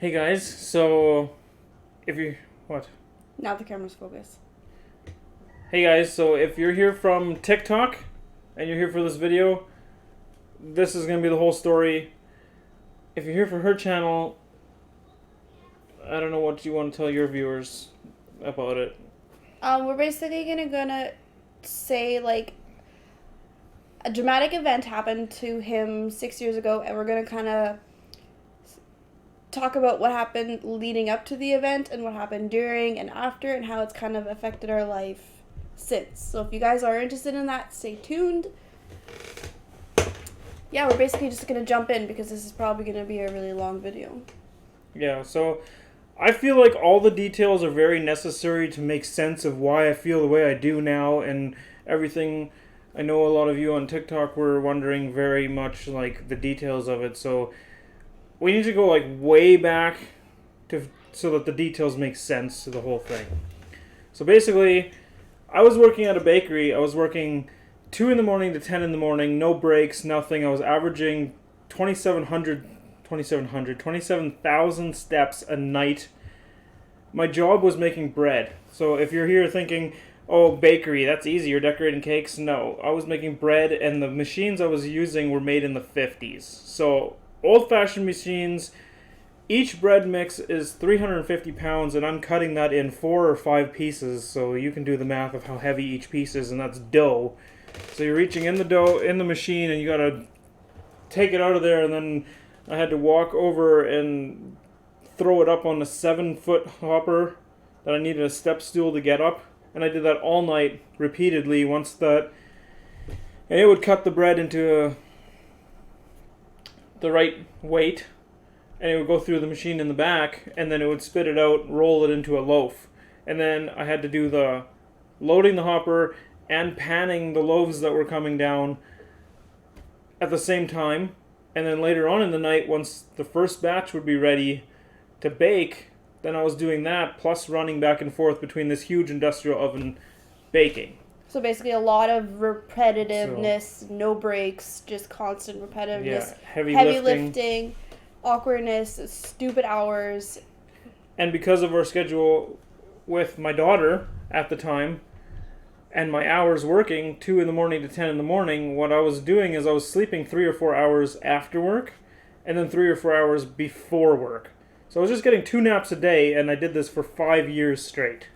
Hey guys, so if you what? Now the camera's focused. Hey guys, so if you're here from TikTok and you're here for this video, this is gonna be the whole story. If you're here for her channel, I don't know what you want to tell your viewers about it. We're basically gonna say like a dramatic event happened to him 6 years ago, and we're gonna kind of talk about what happened leading up to the event and what happened during and after, and how it's kind of affected our life since. So if you guys are interested in that, stay tuned. Yeah, we're basically just gonna jump in because this is probably gonna be a really long video. Yeah, so I feel like all the details are very necessary to make sense of why I feel the way I do now and everything. I know a lot of you on TikTok were wondering very much like the details of it, so we need to go like way back to so that the details make sense to the whole thing. So basically, I was working at a bakery. I was working 2 in the morning to 10 in the morning, no breaks, nothing. I was averaging 27,000 steps a night. My job was making bread. So if you're here thinking, oh, bakery, that's easy, you're decorating cakes. No, I was making bread, and the machines I was using were made in the 50s. So old-fashioned machines. Each bread mix is 350 pounds, and I'm cutting that in 4 or 5 pieces, so you can do the math of how heavy each piece is, and that's dough. So you're reaching in the dough, in the machine, and you gotta take it out of there, and then I had to walk over and throw it up on a 7-foot hopper that I needed a step stool to get up, and I did that all night, repeatedly, and it would cut the bread into the right weight, and it would go through the machine in the back, and then it would spit it out, roll it into a loaf. And then I had to do the loading the hopper and panning the loaves that were coming down at the same time. And then later on in the night, once the first batch would be ready to bake, then I was doing that, plus running back and forth between this huge industrial oven baking. So basically, a lot of repetitiveness, no breaks, just constant repetitiveness, Yeah, heavy lifting, awkwardness, stupid hours. And because of our schedule with my daughter at the time, and my hours working 2 in the morning to 10 in the morning, what I was doing is I was sleeping 3 or 4 hours after work, and then 3 or 4 hours before work. So I was just getting 2 naps a day, and I did this for 5 years straight.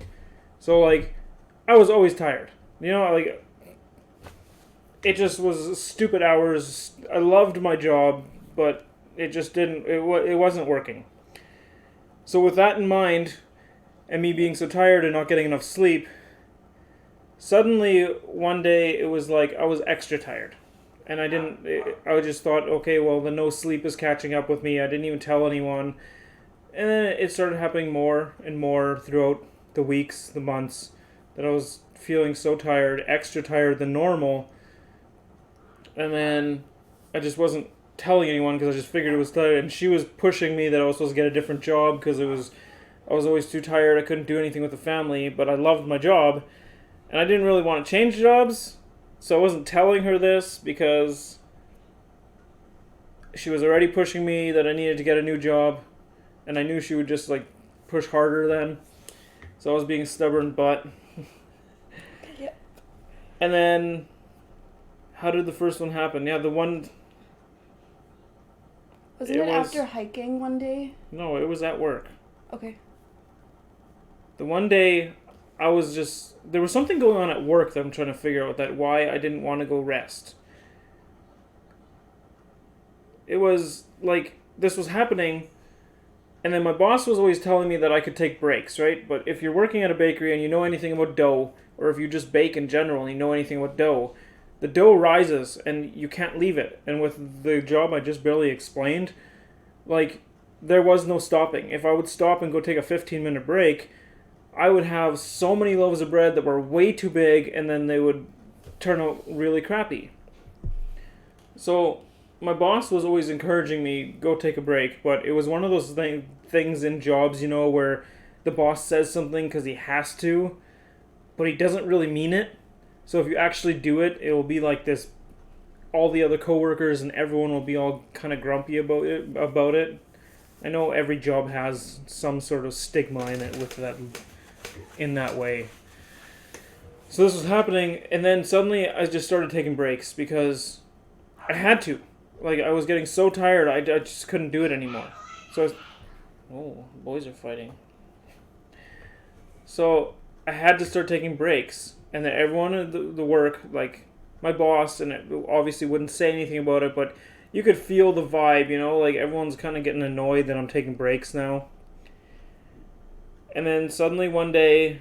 So like, I was always tired. You know, like, it just was stupid hours. I loved my job, but it just didn't, it wasn't working. So with that in mind, and me being so tired and not getting enough sleep, suddenly one day it was like I was extra tired. And I just thought, okay, well, the no sleep is catching up with me. I didn't even tell anyone. And then it started happening more and more throughout the weeks, the months, that I was feeling so tired, extra tired than normal. And then I just wasn't telling anyone because I just figured it was tired. And she was pushing me that I was supposed to get a different job because I was always too tired. I couldn't do anything with the family, but I loved my job. And I didn't really want to change jobs, so I wasn't telling her this because she was already pushing me that I needed to get a new job. And I knew she would just like push harder then. So I was being a stubborn butt. Yep. And then, how did the first one happen? Yeah, the one... Wasn't it after hiking one day? No, it was at work. Okay. The one day, I was just... There was something going on at work that I'm trying to figure out why I didn't want to go rest. It was like, this was happening, and then my boss was always telling me that I could take breaks, right? But if you're working at a bakery and you know anything about dough, or if you just bake in general and you know anything about dough, the dough rises and you can't leave it. And with the job I just barely explained, like, there was no stopping. If I would stop and go take a 15-minute break, I would have so many loaves of bread that were way too big, and then they would turn out really crappy. So my boss was always encouraging me, go take a break, but it was one of those things in jobs, you know, where the boss says something because he has to, but he doesn't really mean it. So if you actually do it, it will be like this, all the other coworkers and everyone will be all kind of grumpy about it. I know every job has some sort of stigma in it with that, in that way. So this was happening, and then suddenly I just started taking breaks because I had to. Like, I was getting so tired, I just couldn't do it anymore. So I was, oh, boys are fighting. So I had to start taking breaks, and then everyone at the work, like my boss, and it obviously wouldn't say anything about it, but you could feel the vibe, you know, like everyone's kind of getting annoyed that I'm taking breaks now. And then suddenly one day,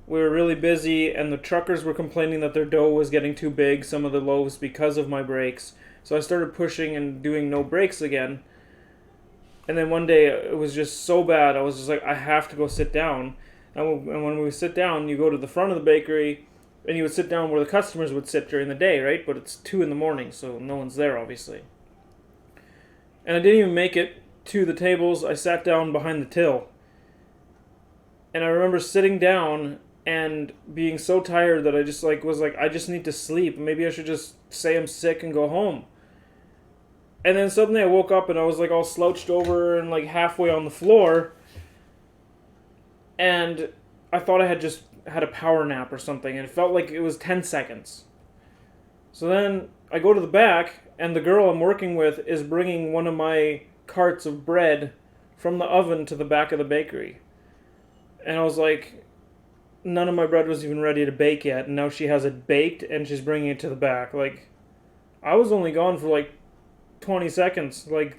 we were really busy, and the truckers were complaining that their dough was getting too big, some of the loaves, because of my breaks. So I started pushing and doing no breaks again. And then one day, it was just so bad, I was just like, I have to go sit down. And when we sit down, you go to the front of the bakery, and you would sit down where the customers would sit during the day, right? But it's 2 in the morning, so no one's there, obviously. And I didn't even make it to the tables. I sat down behind the till. And I remember sitting down and being so tired that I just was like, I just need to sleep. Maybe I should just say I'm sick and go home. And then suddenly I woke up and I was like all slouched over and like halfway on the floor. And I thought I had just had a power nap or something, and it felt like it was 10 seconds. So then I go to the back, and the girl I'm working with is bringing one of my carts of bread from the oven to the back of the bakery. And I was like, none of my bread was even ready to bake yet, and now she has it baked and she's bringing it to the back. Like, I was only gone for like 20 seconds. Like,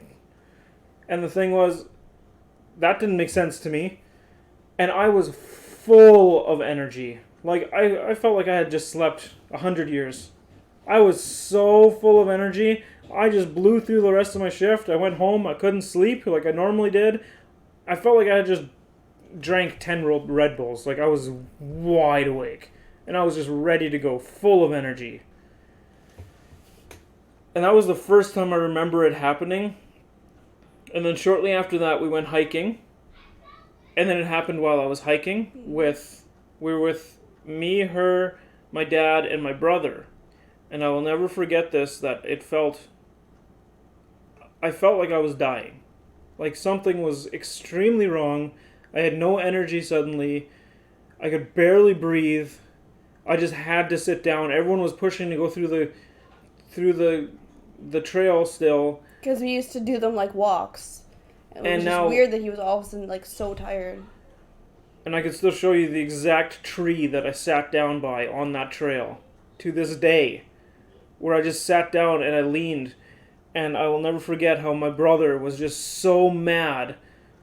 and the thing was, that didn't make sense to me. And I was full of energy. Like, I felt like I had just slept 100 years. I was so full of energy. I just blew through the rest of my shift. I went home. I couldn't sleep like I normally did. I felt like I had just drank 10 Red Bulls. Like, I was wide awake. And I was just ready to go, full of energy. And that was the first time I remember it happening. And then shortly after that, we went hiking. And then it happened while I was hiking we were with me, her, my dad, and my brother. And I will never forget this, that I felt like I was dying. Like something was extremely wrong. I had no energy suddenly. I could barely breathe. I just had to sit down. Everyone was pushing to go through the trail still. Because we used to do them like walks. It was just weird that he was all of a sudden like so tired. And I could still show you the exact tree that I sat down by on that trail to this day, where I just sat down and I leaned. And I will never forget how my brother was just so mad.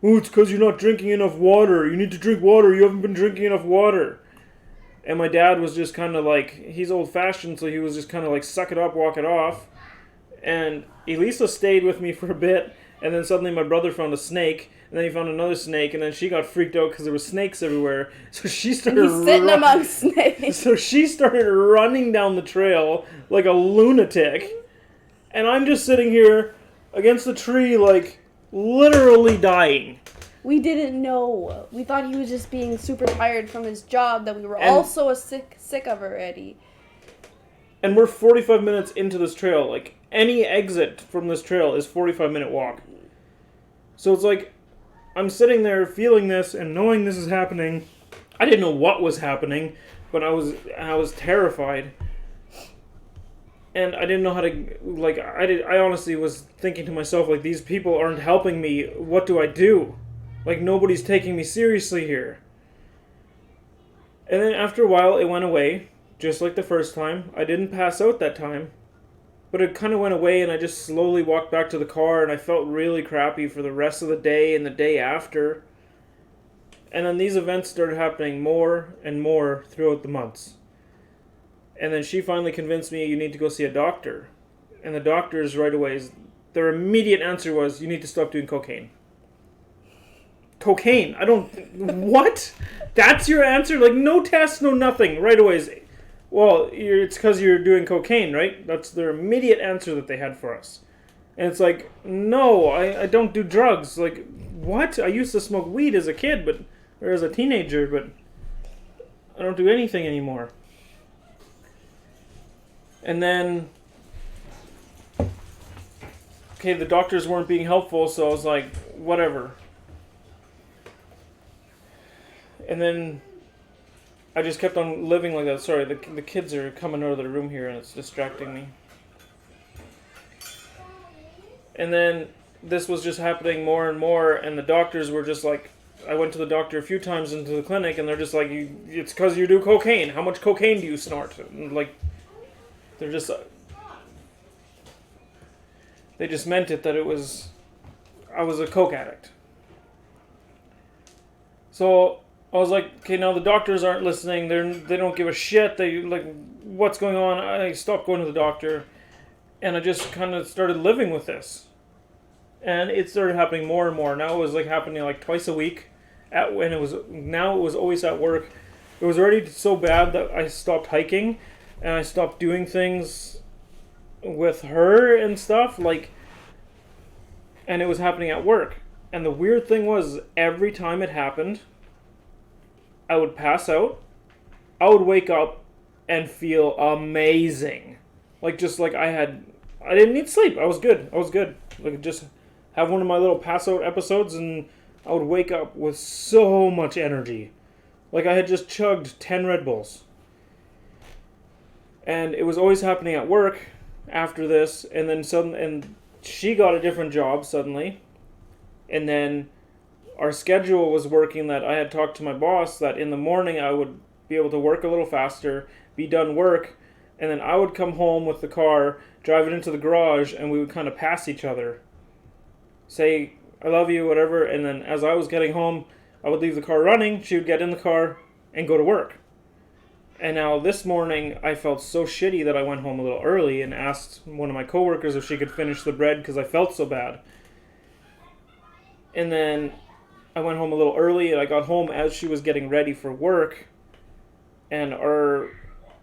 Oh, it's because you're not drinking enough water. You need to drink water. You haven't been drinking enough water. And my dad was just kind of like, he's old-fashioned, so he was just kind of like, suck it up, walk it off. And Elisa stayed with me for a bit. And then suddenly my brother found a snake, and then he found another snake, and then she got freaked out because there were snakes everywhere. So she started sitting among snakes. So she started running down the trail like a lunatic. And I'm just sitting here against the tree, like, literally dying. We didn't know. We thought he was just being super tired from his job that we were all so sick of already. And we're 45 minutes into this trail. Like, any exit from this trail is 45-minute walk. So it's like, I'm sitting there feeling this and knowing this is happening. I didn't know what was happening, but I was terrified. And I didn't know how to, like, I honestly was thinking to myself, like, these people aren't helping me. What do I do? Like, nobody's taking me seriously here. And then after a while, it went away, just like the first time. I didn't pass out that time. But it kind of went away, and I just slowly walked back to the car, and I felt really crappy for the rest of the day and the day after. And then these events started happening more and more throughout the months. And then she finally convinced me, you need to go see a doctor. And the doctors right away, their immediate answer was, you need to stop doing cocaine. Cocaine? What? That's your answer? Like, no tests, no nothing. Right away, well, it's because you're doing cocaine, right? That's their immediate answer that they had for us. And it's like, no, I don't do drugs. Like, what? I used to smoke weed as a kid, or as a teenager, but I don't do anything anymore. And then, okay, the doctors weren't being helpful, so I was like, whatever. And then I just kept on living like that. Sorry, the kids are coming out of the room here and it's distracting me. And then this was just happening more and more, and the doctors were just like, I went to the doctor a few times into the clinic, and they're just like, it's because you do cocaine. How much cocaine do you snort? And like, they're just, they just meant it that I was a coke addict. So I was like, okay, now the doctors aren't listening. They don't give a shit. They like, what's going on? I stopped going to the doctor, and I just kind of started living with this. And it started happening more and more. Now it was like happening like twice a week. Now it was always at work. It was already so bad that I stopped hiking, and I stopped doing things with her and stuff. Like, and it was happening at work. And the weird thing was, every time it happened, I would pass out. I would wake up and feel amazing. Like, just like I didn't need sleep. I was good. Like, just have one of my little pass out episodes and I would wake up with so much energy. Like I had just chugged 10 Red Bulls. And it was always happening at work after this, and then and she got a different job suddenly. And then our schedule was working that I had talked to my boss that in the morning I would be able to work a little faster, be done work, and then I would come home with the car, drive it into the garage, and we would kind of pass each other. Say, I love you, whatever, and then as I was getting home, I would leave the car running, she would get in the car, and go to work. And now this morning, I felt so shitty that I went home a little early and asked one of my coworkers if she could finish the bread because I felt so bad. And then I went home a little early, and I got home as she was getting ready for work, and our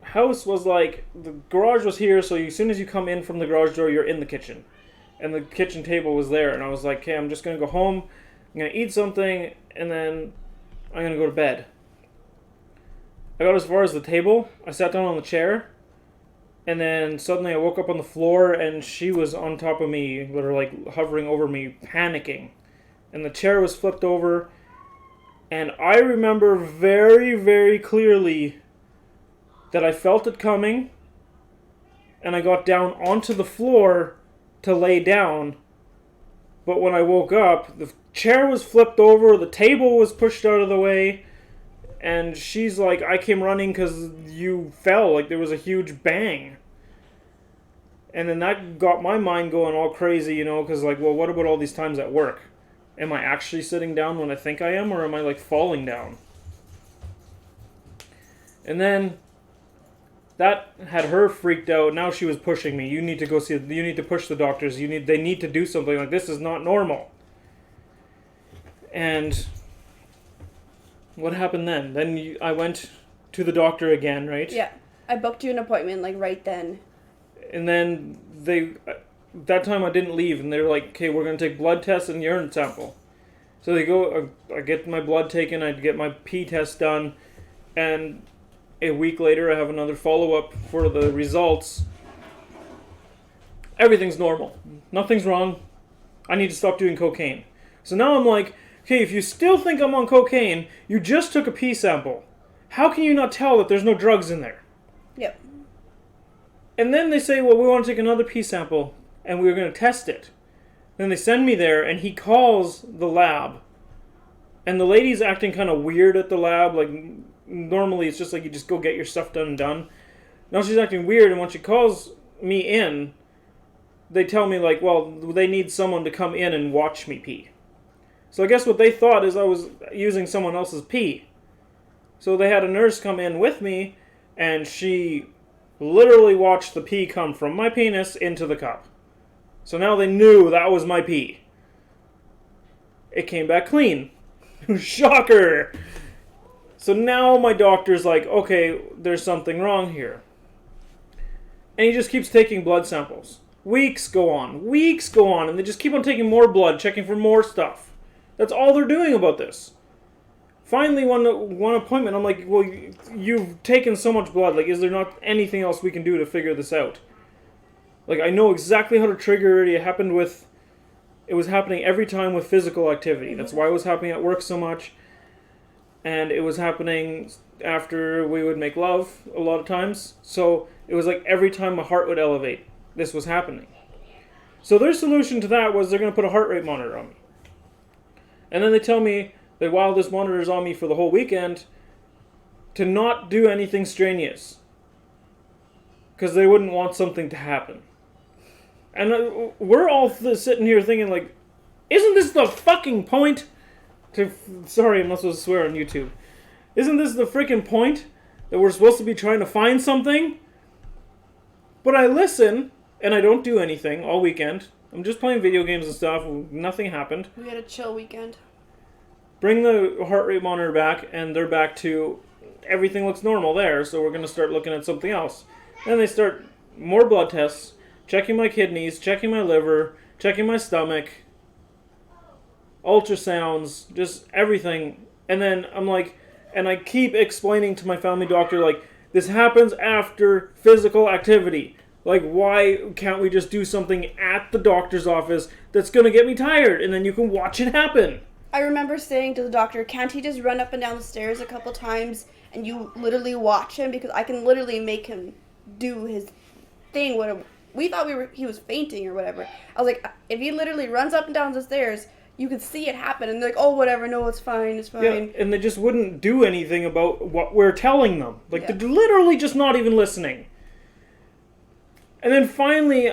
house was like, the garage was here, so as soon as you come in from the garage door, you're in the kitchen. And the kitchen table was there, and I was like, okay, I'm just going to go home, I'm going to eat something, and then I'm going to go to bed. I got as far as the table, I sat down on the chair, and then suddenly I woke up on the floor, and she was on top of me, literally like hovering over me, panicking. And the chair was flipped over, and I remember very, very clearly that I felt it coming, and I got down onto the floor to lay down, but when I woke up, the chair was flipped over, the table was pushed out of the way, and she's like, I came running because you fell, like there was a huge bang. And then that got my mind going all crazy, you know, because like, well, what about all these times at work? Am I actually sitting down when I think I am, or am I like falling down? And then that had her freaked out. Now she was pushing me. You need to go see. You need to push the doctors. They need to do something. Like, this is not normal. And what happened then? Then I went to the doctor again, right? Yeah, I booked you an appointment like right then. And then that time I didn't leave, and they were like, okay, we're going to take blood tests and urine sample. So they go, I get my blood taken, I get my pee test done, and a week later I have another follow-up for the results. Everything's normal. Nothing's wrong. I need to stop doing cocaine. So now I'm like, okay, if you still think I'm on cocaine, you just took a pee sample. How can you not tell that there's no drugs in there? Yep. And then they say, well, we want to take another pee sample, and we're going to test it. Then they send me there, and he calls the lab. And the lady's acting kind of weird at the lab. Like, normally it's just like you just go get your stuff done and done. Now she's acting weird, and when she calls me in, they tell me, like, well, they need someone to come in and watch me pee. So I guess what they thought is I was using someone else's pee. So they had a nurse come in with me, and she literally watched the pee come from my penis into the cup. So now they knew that was my pee. It came back clean. Shocker! So now my doctor's like, okay, there's something wrong here. And he just keeps taking blood samples. Weeks go on, and they just keep on taking more blood, checking for more stuff. That's all they're doing about this. Finally, one appointment, I'm like, well, you've taken so much blood, like, is there not anything else we can do to figure this out? Like, I know exactly how to trigger it. It happened with it was happening every time with physical activity. That's why it was happening at work so much. And it was happening after we would make love a lot of times. So it was like every time my heart would elevate, this was happening. So their solution to that was they're going to put a heart rate monitor on me. And then they tell me that while this monitor is on me for the whole weekend, to not do anything strenuous. Because they wouldn't want something to happen. And we're all sitting here thinking, like, isn't this the fucking point? Sorry, I'm not supposed to swear on YouTube. Isn't this the freaking point? That we're supposed to be trying to find something? But I listen, and I don't do anything all weekend. I'm just playing video games and stuff. Nothing happened. We had a chill weekend. Bring the heart rate monitor back, and they're back to everything looks normal there, so we're going to start looking at something else. Then they start more blood tests, checking my kidneys, checking my liver, checking my stomach, ultrasounds, just everything. And then I'm like, and I keep explaining to my family doctor, like, this happens after physical activity. Like, why can't we just do something at the doctor's office that's going to get me tired, and then you can watch it happen? I remember saying to the doctor, can't he just run up and down the stairs a couple times and you literally watch him? Because I can literally make him do his thing. We thought he was fainting or whatever. I was like, if he literally runs up and down the stairs, you could see it happen. And they're like, oh, whatever, no, it's fine, it's fine. Yeah, and they just wouldn't do anything about what we're telling them. Like, they're literally just not even listening. And then finally,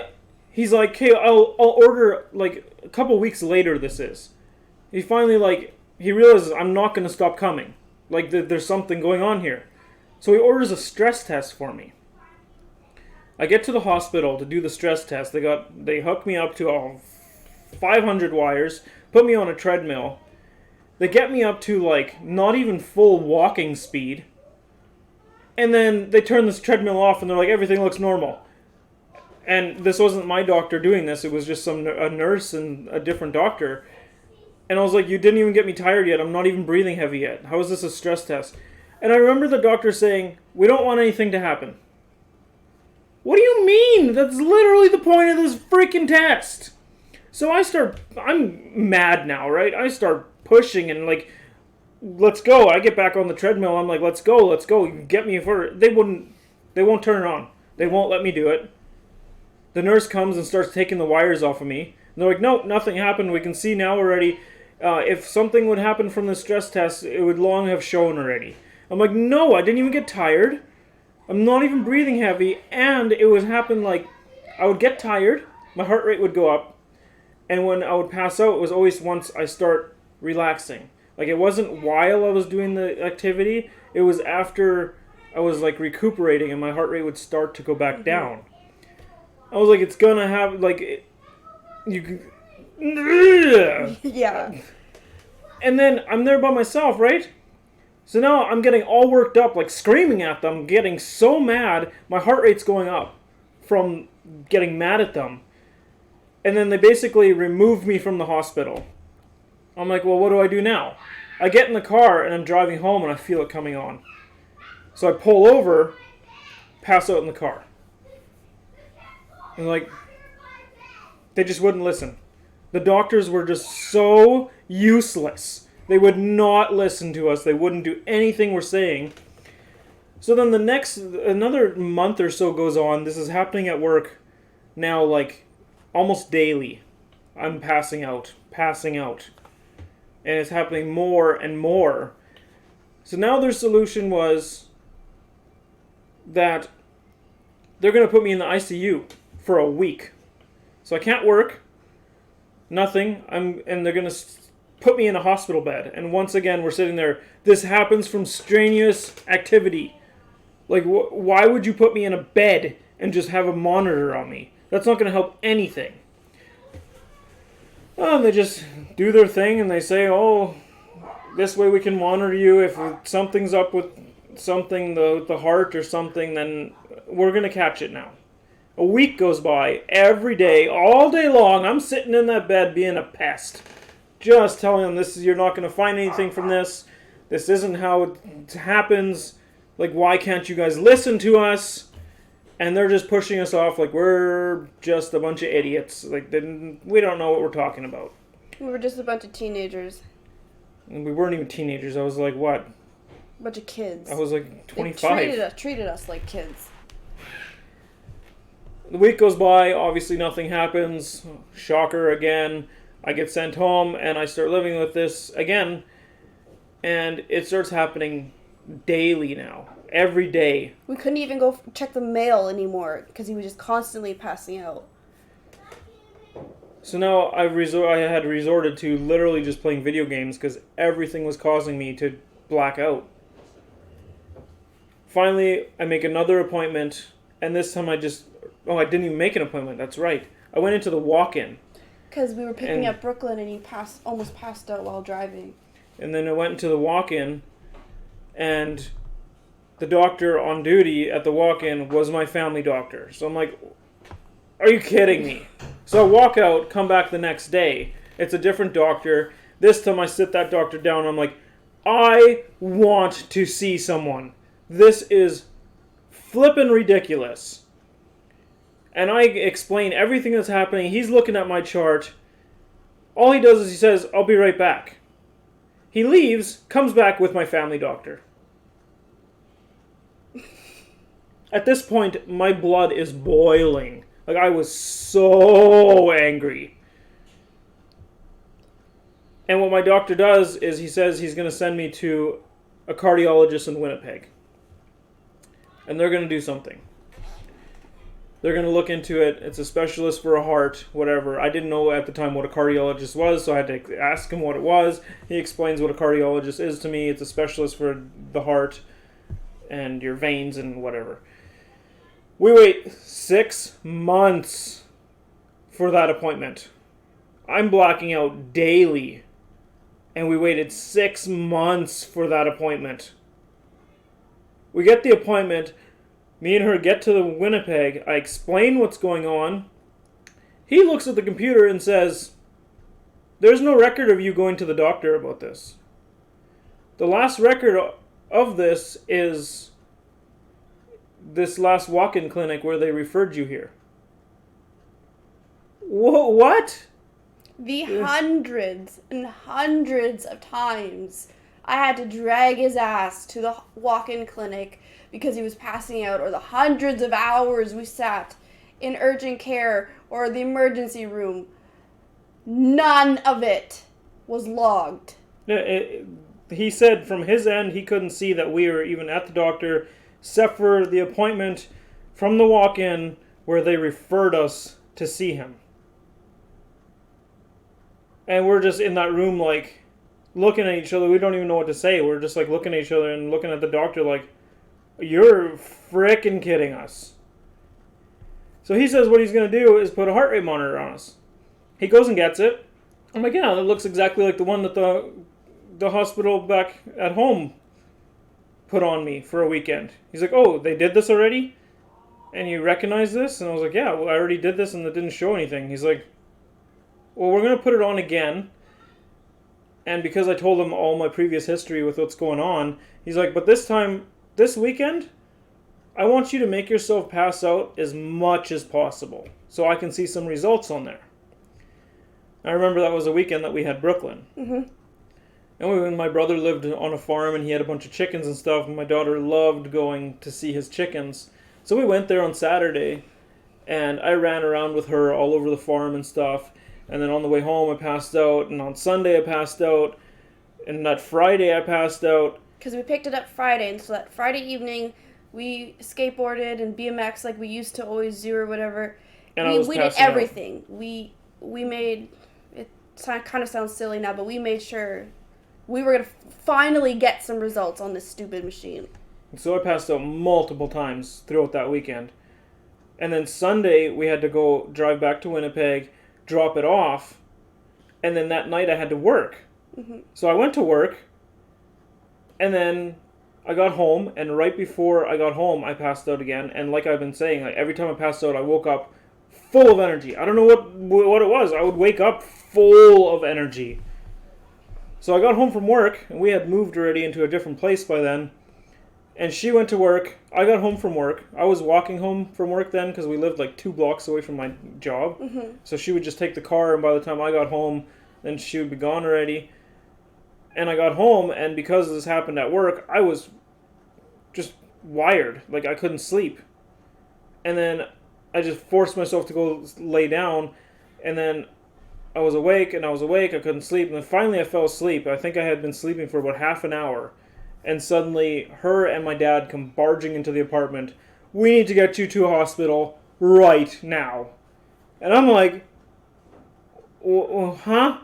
he's like, okay, I'll order, like, a couple weeks later this is. He finally, like, he realizes I'm not going to stop coming. Like, there's something going on here. So he orders a stress test for me. I get to the hospital to do the stress test. They hook me up to 500 wires, put me on a treadmill. They get me up to, like, not even full walking speed. And then they turn this treadmill off and they're like, everything looks normal. And this wasn't my doctor doing this. It was just a nurse and a different doctor. And I was like, you didn't even get me tired yet. I'm not even breathing heavy yet. How is this a stress test? And I remember the doctor saying, we don't want anything to happen. What do you mean? That's literally the point of this freaking test. So I'm mad now, right? I start pushing and like, let's go. I get back on the treadmill. I'm like, let's go. Get me for it. They won't turn it on. They won't let me do it. The nurse comes and starts taking the wires off of me. And they're like, nope, nothing happened. We can see now already. If something would happen from the stress test, it would long have shown already. I'm like, no, I didn't even get tired. I'm not even breathing heavy. And it would happen like, I would get tired. My heart rate would go up. And when I would pass out, it was always once I start relaxing. Like, it wasn't while I was doing the activity. It was after I was, like, recuperating and my heart rate would start to go back down. I was like, it's gonna have, like, you can... Yeah. And then I'm there by myself, right? So now I'm getting all worked up, like, screaming at them, getting so mad, my heart rate's going up from getting mad at them. And then they basically removed me from the hospital. I'm like, well, what do I do now? I get in the car and I'm driving home and I feel it coming on. So I pull over, pass out in the car. And like, they just wouldn't listen. The doctors were just so useless. They would not listen to us. They wouldn't do anything we're saying. So then another month or so goes on. This is happening at work now, like, almost daily. I'm passing out. And it's happening more and more. So now their solution was that they're going to put me in the ICU for a week. So I can't work. Nothing. And they're going to put me in a hospital bed. And once again, we're sitting there. This happens from strenuous activity. Like, why would you put me in a bed and just have a monitor on me? That's not going to help anything. Well, they just do their thing and they say, oh, this way we can monitor you. If something's up with something, the heart or something, then we're going to catch it now. A week goes by, every day, all day long, I'm sitting in that bed being a pest. Just telling them, you're not going to find anything from this. This isn't how it happens. Like, why can't you guys listen to us? And they're just pushing us off like we're just a bunch of idiots. Like, we don't know what we're talking about. We were just a bunch of teenagers. And we weren't even teenagers. I was like, what? A bunch of kids. I was like 25. They treated us like kids. The week goes by. Obviously, nothing happens. Shocker again. I get sent home, and I start living with this again. And it starts happening daily now. Every day. We couldn't even go check the mail anymore because he was just constantly passing out. So now I had resorted to literally just playing video games because everything was causing me to black out. Finally, I make another appointment, and this time I didn't even make an appointment. That's right. I went into the walk-in. Because we were picking up Brooklyn, and he almost passed out while driving. And then I went into the walk-in, and the doctor on duty at the walk-in was my family doctor. So I'm like, are you kidding me? So I walk out, come back the next day. It's a different doctor. This time I sit that doctor down, and I'm like, I want to see someone. This is flippin' ridiculous. And I explain everything that's happening. He's looking at my chart. All he does is he says, I'll be right back. He leaves, comes back with my family doctor. At this point, my blood is boiling. Like, I was so angry. And what my doctor does is he says he's going to send me to a cardiologist in Winnipeg. And they're going to do something. They're going to look into it. It's a specialist for a heart, whatever. I didn't know at the time what a cardiologist was, so I had to ask him what it was. He explains what a cardiologist is to me. It's a specialist for the heart and your veins and whatever. We wait 6 months for that appointment. I'm blacking out daily. And we waited 6 months for that appointment. We get the appointment. Me and her get to the Winnipeg. I explain what's going on. He looks at the computer and says, there's no record of you going to the doctor about this. The last record of this is this last walk-in clinic where they referred you here. What? The hundreds and hundreds of times I had to drag his ass to the walk-in clinic because he was passing out, or the hundreds of hours we sat in urgent care or the emergency room. None of it was logged. He said from his end he couldn't see that we were even at the doctor, except for the appointment from the walk-in where they referred us to see him. And we're just in that room, like, looking at each other. We don't even know what to say. We're just, like, looking at each other and looking at the doctor like, you're frickin' kidding us. So he says what he's going to do is put a heart rate monitor on us. He goes and gets it. I'm like, yeah, that looks exactly like the one that the hospital back at home put on me for a weekend. He's like, oh, they did this already? And you recognize this? And I was like, yeah, well, I already did this and it didn't show anything. He's like, well, we're going to put it on again. And because I told him all my previous history with what's going on, he's like, but this time, this weekend, I want you to make yourself pass out as much as possible so I can see some results on there. I remember that was a weekend that we had Brooklyn. Mm-hmm. And when my brother lived on a farm and he had a bunch of chickens and stuff, and my daughter loved going to see his chickens. So we went there on Saturday, and I ran around with her all over the farm and stuff. And then on the way home, I passed out. And on Sunday, I passed out. And that Friday, I passed out. Because we picked it up Friday. And so that Friday evening, we skateboarded and BMX like we used to always do or whatever. And we did everything. We made... It kind of sounds silly now, but we made sure we were going to finally get some results on this stupid machine. So I passed out multiple times throughout that weekend. And then Sunday, we had to go drive back to Winnipeg, drop it off, and then that night I had to work. Mm-hmm. So I went to work, and then I got home, and right before I got home, I passed out again. And like I've been saying, like every time I passed out, I woke up full of energy. I don't know what it was. I would wake up full of energy. So I got home from work, and we had moved already into a different place by then. And she went to work. I got home from work. I was walking home from work then because we lived like 2 blocks away from my job. Mm-hmm. So she would just take the car, and by the time I got home, then she would be gone already. And I got home, and because this happened at work, I was just wired. Like, I couldn't sleep. And then I just forced myself to go lay down, and then I was awake, and I was awake, I couldn't sleep, and then finally I fell asleep. I think I had been sleeping for about half an hour, and suddenly her and my dad come barging into the apartment. We need to get you to a hospital right now. And I'm like, huh?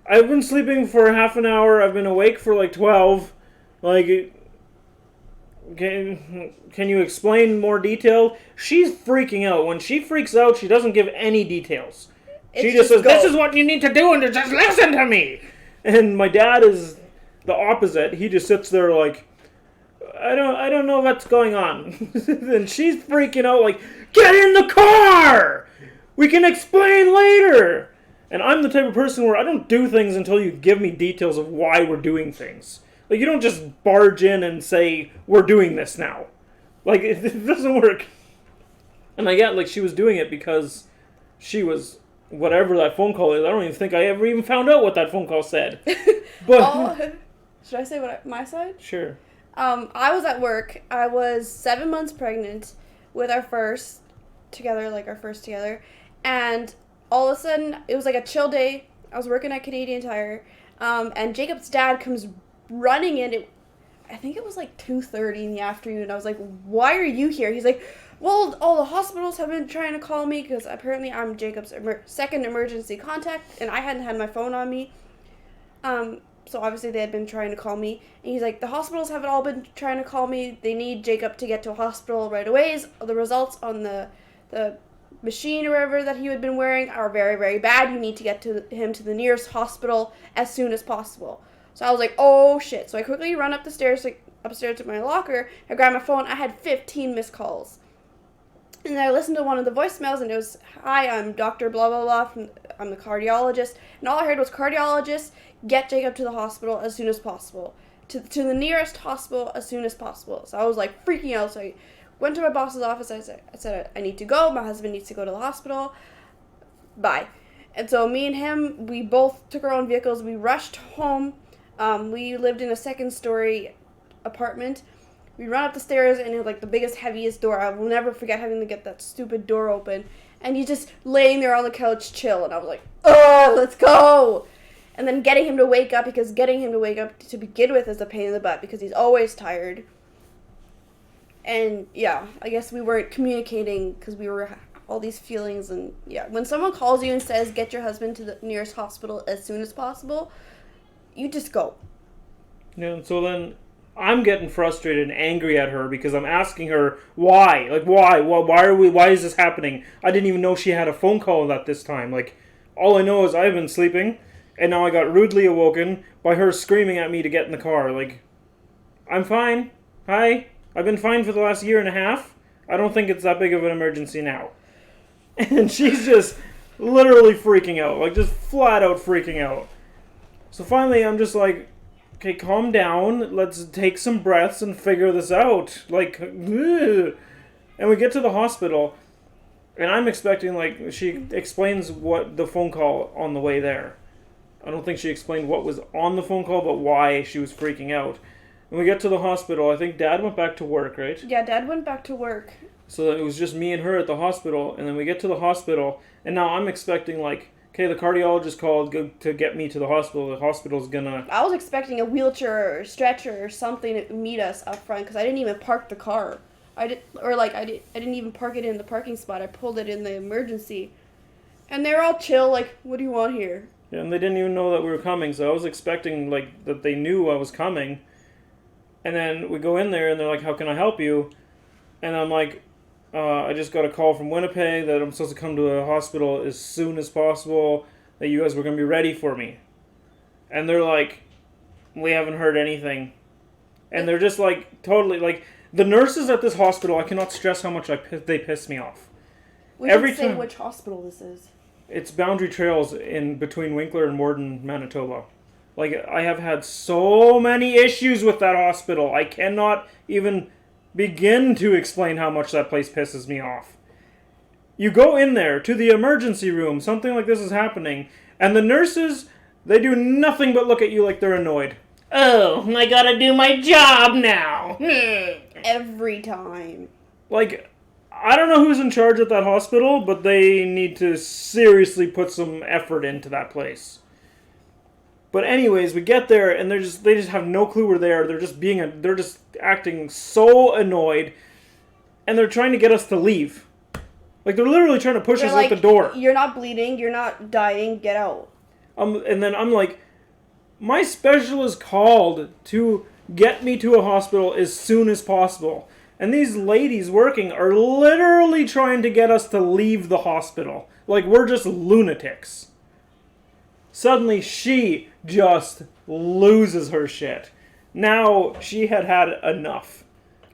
I've been sleeping for half an hour, I've been awake for like 12, like... Can you explain more detail? She's freaking out. When she freaks out, she doesn't give any details. She just says, "This is what you need to do, and just listen to me." And my dad is the opposite. He just sits there like, I don't know what's going on. And she's freaking out like, "Get in the car! We can explain later." And I'm the type of person where I don't do things until you give me details of why we're doing things. Like, you don't just barge in and say, "We're doing this now." Like, it doesn't work. And I get, like, she was doing it because she was, whatever that phone call is, I don't even think I ever even found out what that phone call said. But should I say my side? Sure. I was at work. I was 7 months pregnant with our first together. And all of a sudden, it was like a chill day. I was working at Canadian Tire. And Jacob's dad comes running in. I think it was like 2:30 in the afternoon. I was like, "Why are you here?" He's like, "Well, all the hospitals have been trying to call me because apparently I'm Jacob's second emergency contact, and I hadn't had my phone on me. So obviously they had been trying to call me." And he's like, "The hospitals have all been trying to call me. They need Jacob to get to a hospital right away. The results on the machine or whatever that he had been wearing are very, very bad. You need to get him to the nearest hospital as soon as possible." So I was like, "Oh shit." So I quickly run up the stairs, upstairs to my locker. I grabbed my phone. I had 15 missed calls. And then I listened to one of the voicemails, and it was, "Hi, I'm Dr. blah, blah, blah. I'm the cardiologist." And all I heard was, "Cardiologist, get Jacob to the hospital as soon as possible. To the nearest hospital as soon as possible." So I was like freaking out. So I went to my boss's office. I said, "I need to go. My husband needs to go to the hospital. Bye." And so me and him, we both took our own vehicles. We rushed home. We lived in a second-story apartment. We run up the stairs, and it was like the biggest, heaviest door. I will never forget having to get that stupid door open. And he's just laying there on the couch, chill. And I was like, "Oh, let's go!" And then getting him to wake up, because getting him to wake up to begin with is a pain in the butt, because he's always tired. And yeah, I guess we weren't communicating because we were all these feelings. And yeah, when someone calls you and says, "Get your husband to the nearest hospital as soon as possible," you just go. Yeah, so then I'm getting frustrated and angry at her because I'm asking her why. Like, why is this happening? I didn't even know she had a phone call at this time. Like, all I know is I've been sleeping, and now I got rudely awoken by her screaming at me to get in the car. Like, I'm fine. Hi. I've been fine for the last year and a half. I don't think it's that big of an emergency now. And she's just literally freaking out. Like, just flat out freaking out. So finally, I'm just like, "Okay, calm down. Let's take some breaths and figure this out." Like, ugh. And we get to the hospital, and I'm expecting, like, she explains what the phone call on the way there. I don't think she explained what was on the phone call, but why she was freaking out. And we get to the hospital. I think Dad went back to work, right? Yeah, Dad went back to work. So it was just me and her at the hospital, and then we get to the hospital, and now I'm expecting, like, okay, the cardiologist called to get me to the hospital. The hospital's gonna... I was expecting a wheelchair or stretcher or something to meet us up front, because I didn't even park the car. I didn't even park it in the parking spot. I pulled it in the emergency. And they're all chill, like, "What do you want here?" Yeah, and they didn't even know that we were coming, so I was expecting, like, that they knew I was coming. And then we go in there, and they're like, "How can I help you?" And I'm like, "I just got a call from Winnipeg that I'm supposed to come to a hospital as soon as possible, that you guys were going to be ready for me." And they're like, "We haven't heard anything." And they're just like, totally, like, the nurses at this hospital, I cannot stress how much they piss me off. We Every should say time- which hospital this is. It's Boundary Trails in between Winkler and Morden, Manitoba. Like, I have had so many issues with that hospital. I cannot even begin to explain how much that place pisses me off. You go in there to the emergency room, something like this is happening, and the nurses, they do nothing but look at you like they're annoyed. Oh, I gotta do my job now. Every time. Like, I don't know who's in charge at that hospital, but they need to seriously put some effort into that place. But anyways, we get there and they just have no clue we're there. They're just acting so annoyed, and they're trying to get us to leave. Like, they're literally trying to push us out the door. You're not bleeding, you're not dying, get out. And then I'm like, my specialist called to get me to a hospital as soon as possible. And these ladies working are literally trying to get us to leave the hospital. Like, we're just lunatics. Suddenly, she just loses her shit. Now, she had enough.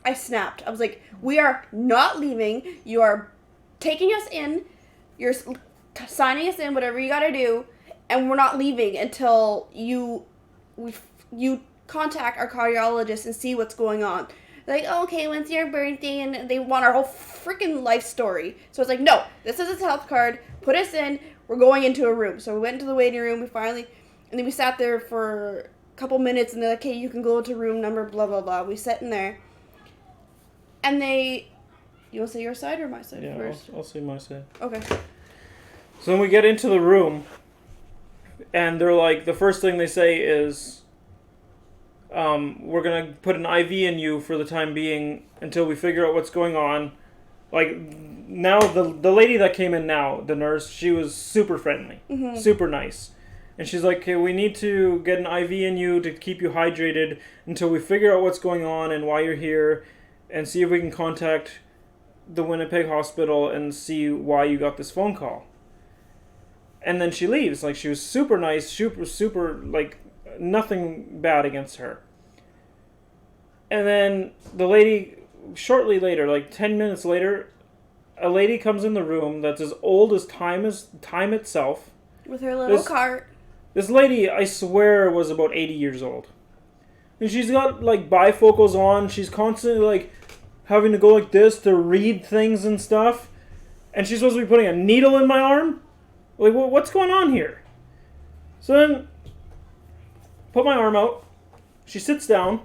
I snapped. I was like, we are not leaving. You are taking us in. You're signing us in, whatever you gotta do. And we're not leaving until you contact our cardiologist and see what's going on. They're like, oh, okay, when's your birthday? And they want our whole freaking life story. So it's like, no, this is his health card. Put us in. We're going into a room. So we went into the waiting room. And then we sat there for a couple minutes. And they're like, okay, you can go to room number, blah, blah, blah. We sat in there. And you want to say your side or my side first? I'll say my side. Okay. So then we get into the room. And they're like, the first thing they say is, we're going to put an IV in you for the time being until we figure out what's going on. Like, now, the lady that came in now, the nurse, she was super friendly, super nice. And she's like, okay, we need to get an IV in you to keep you hydrated until we figure out what's going on and why you're here, and see if we can contact the Winnipeg hospital and see why you got this phone call. And then she leaves. Like, she was super nice, super, like, nothing bad against her. And then the lady, shortly later, like 10 minutes later, a lady comes in the room that's as old as time itself. With her little cart. This lady, I swear, was about 80 years old. And she's got, like, bifocals on. She's constantly, like, having to go like this to read things and stuff. And she's supposed to be putting a needle in my arm? Like, what's going on here? So then, put my arm out. She sits down,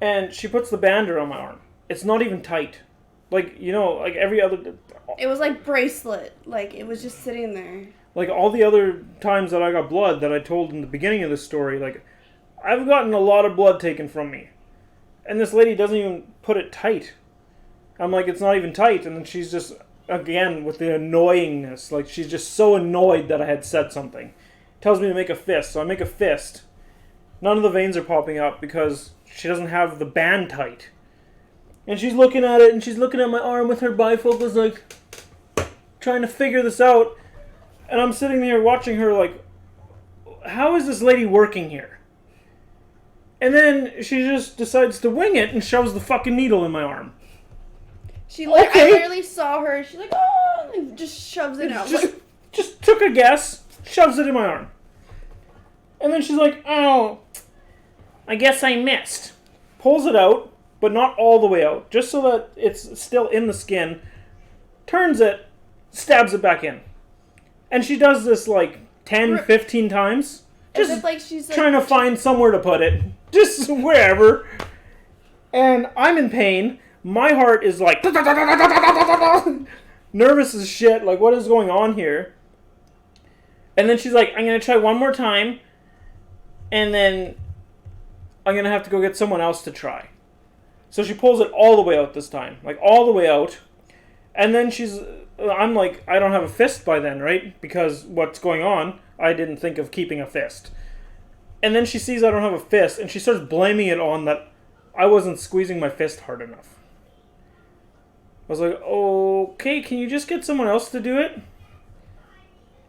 and she puts the band around my arm. It's not even tight. Like, you know, like every other... It was like bracelet. Like, it was just sitting there. Like, all the other times that I got blood that I told in the beginning of this story, like, I've gotten a lot of blood taken from me. And this lady doesn't even put it tight. I'm like, it's not even tight. And then she's just... Again, with the annoyingness. Like, she's just so annoyed that I had said something. Tells me to make a fist. So I make a fist. None of the veins are popping up because she doesn't have the band tight. And she's looking at it, and she's looking at my arm with her bifocals, like, trying to figure this out. And I'm sitting there watching her, like, how is this lady working here? And then she just decides to wing it and shoves the fucking needle in my arm. I literally saw her. She's like, oh, and just shoves it out. Just took a guess, shoves it in my arm. And then she's like, oh, I guess I missed. Pulls it out, but not all the way out, just so that it's still in the skin. Turns it, stabs it back in. And she does this like 10, 15 times. Just if, like, she's trying to find somewhere to put it. Just wherever. And I'm in pain. My heart is like... nervous as shit. Like, what is going on here? And then she's like, I'm going to try one more time. And then I'm going to have to go get someone else to try. So she pulls it all the way out this time. Like, all the way out. And then I'm like, I don't have a fist by then, right? Because what's going on? I didn't think of keeping a fist. And then she sees I don't have a fist. And she starts blaming it on that I wasn't squeezing my fist hard enough. I was like, okay, can you just get someone else to do it?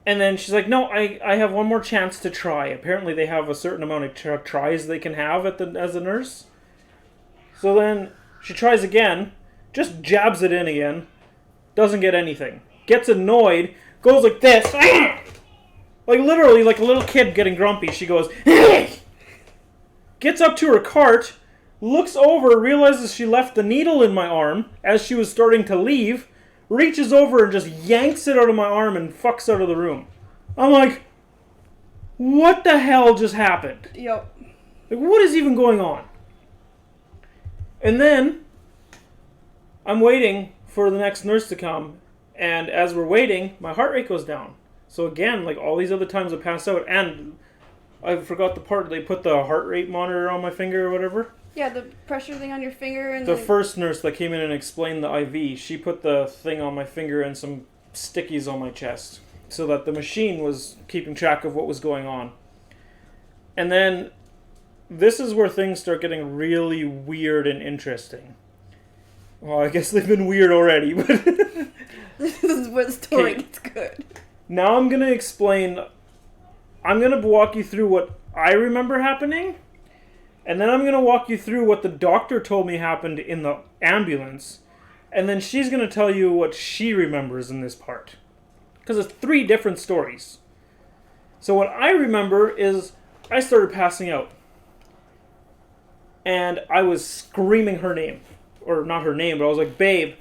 And then she's like, no, I have one more chance to try. Apparently they have a certain amount of tries they can have as a nurse. So then she tries again, just jabs it in again, doesn't get anything. Gets annoyed, goes like this, Like, literally, like a little kid getting grumpy. She goes, hey! Gets up to her cart, looks over, realizes she left the needle in my arm as she was starting to leave, reaches over and just yanks it out of my arm and fucks out of the room. I'm like, what the hell just happened? Yep. Like, what is even going on? And then, I'm waiting for the next nurse to come, and as we're waiting, my heart rate goes down. So again, like all these other times I pass out, and I forgot the part, they put the heart rate monitor on my finger or whatever. Yeah, the pressure thing on your finger. And The first nurse that came in and explained the IV, she put the thing on my finger and some stickies on my chest so that the machine was keeping track of what was going on. And then this is where things start getting really weird and interesting. Well, I guess they've been weird already, but This is where the story gets good. now I'm going to explain. I'm going to walk you through what I remember happening. And then I'm going to walk you through what the doctor told me happened in the ambulance. And then she's going to tell you what she remembers in this part. Because it's 3 different stories. So what I remember is I started passing out. And I was screaming her name. Or not her name, but I was like, babe,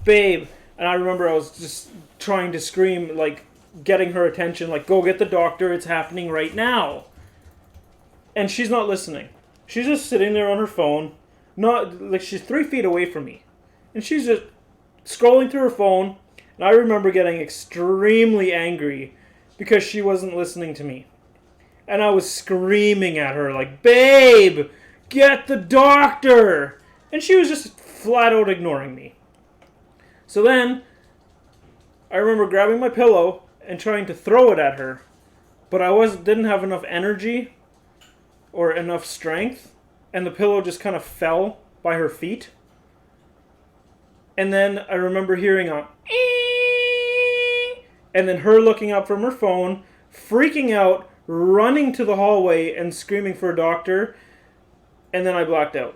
babe. And I remember I was just trying to scream, like, getting her attention. Like, go get the doctor, it's happening right now. And she's not listening. She's just sitting there on her phone, not like she's 3 feet away from me, and she's just scrolling through her phone. And I remember getting extremely angry because she wasn't listening to me, and I was screaming at her like, "Babe, get the doctor!" And she was just flat out ignoring me. So then, I remember grabbing my pillow and trying to throw it at her, but I didn't have enough energy or enough strength, and the pillow just kind of fell by her feet. And then I remember hearing a and then her looking up from her phone, freaking out, running to the hallway and screaming for a doctor, and then I blacked out.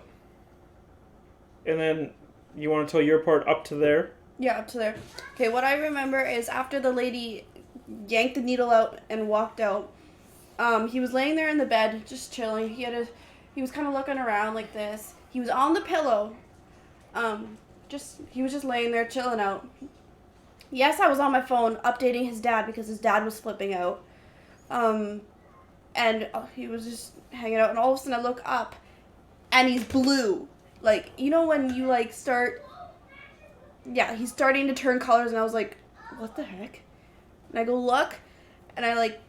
And then you want to tell your part up to there? Yeah, up to there. Okay, what I remember is after the lady yanked the needle out and walked out, he was laying there in the bed, just chilling. He was kind of looking around like this. He was on the pillow. He was just laying there chilling out. Yes, I was on my phone updating his dad because his dad was flipping out. He was just hanging out, and all of a sudden I look up, and he's blue. Like, you know when you like start. Yeah, he's starting to turn colors, and I was like, what the heck? And I go look, and I like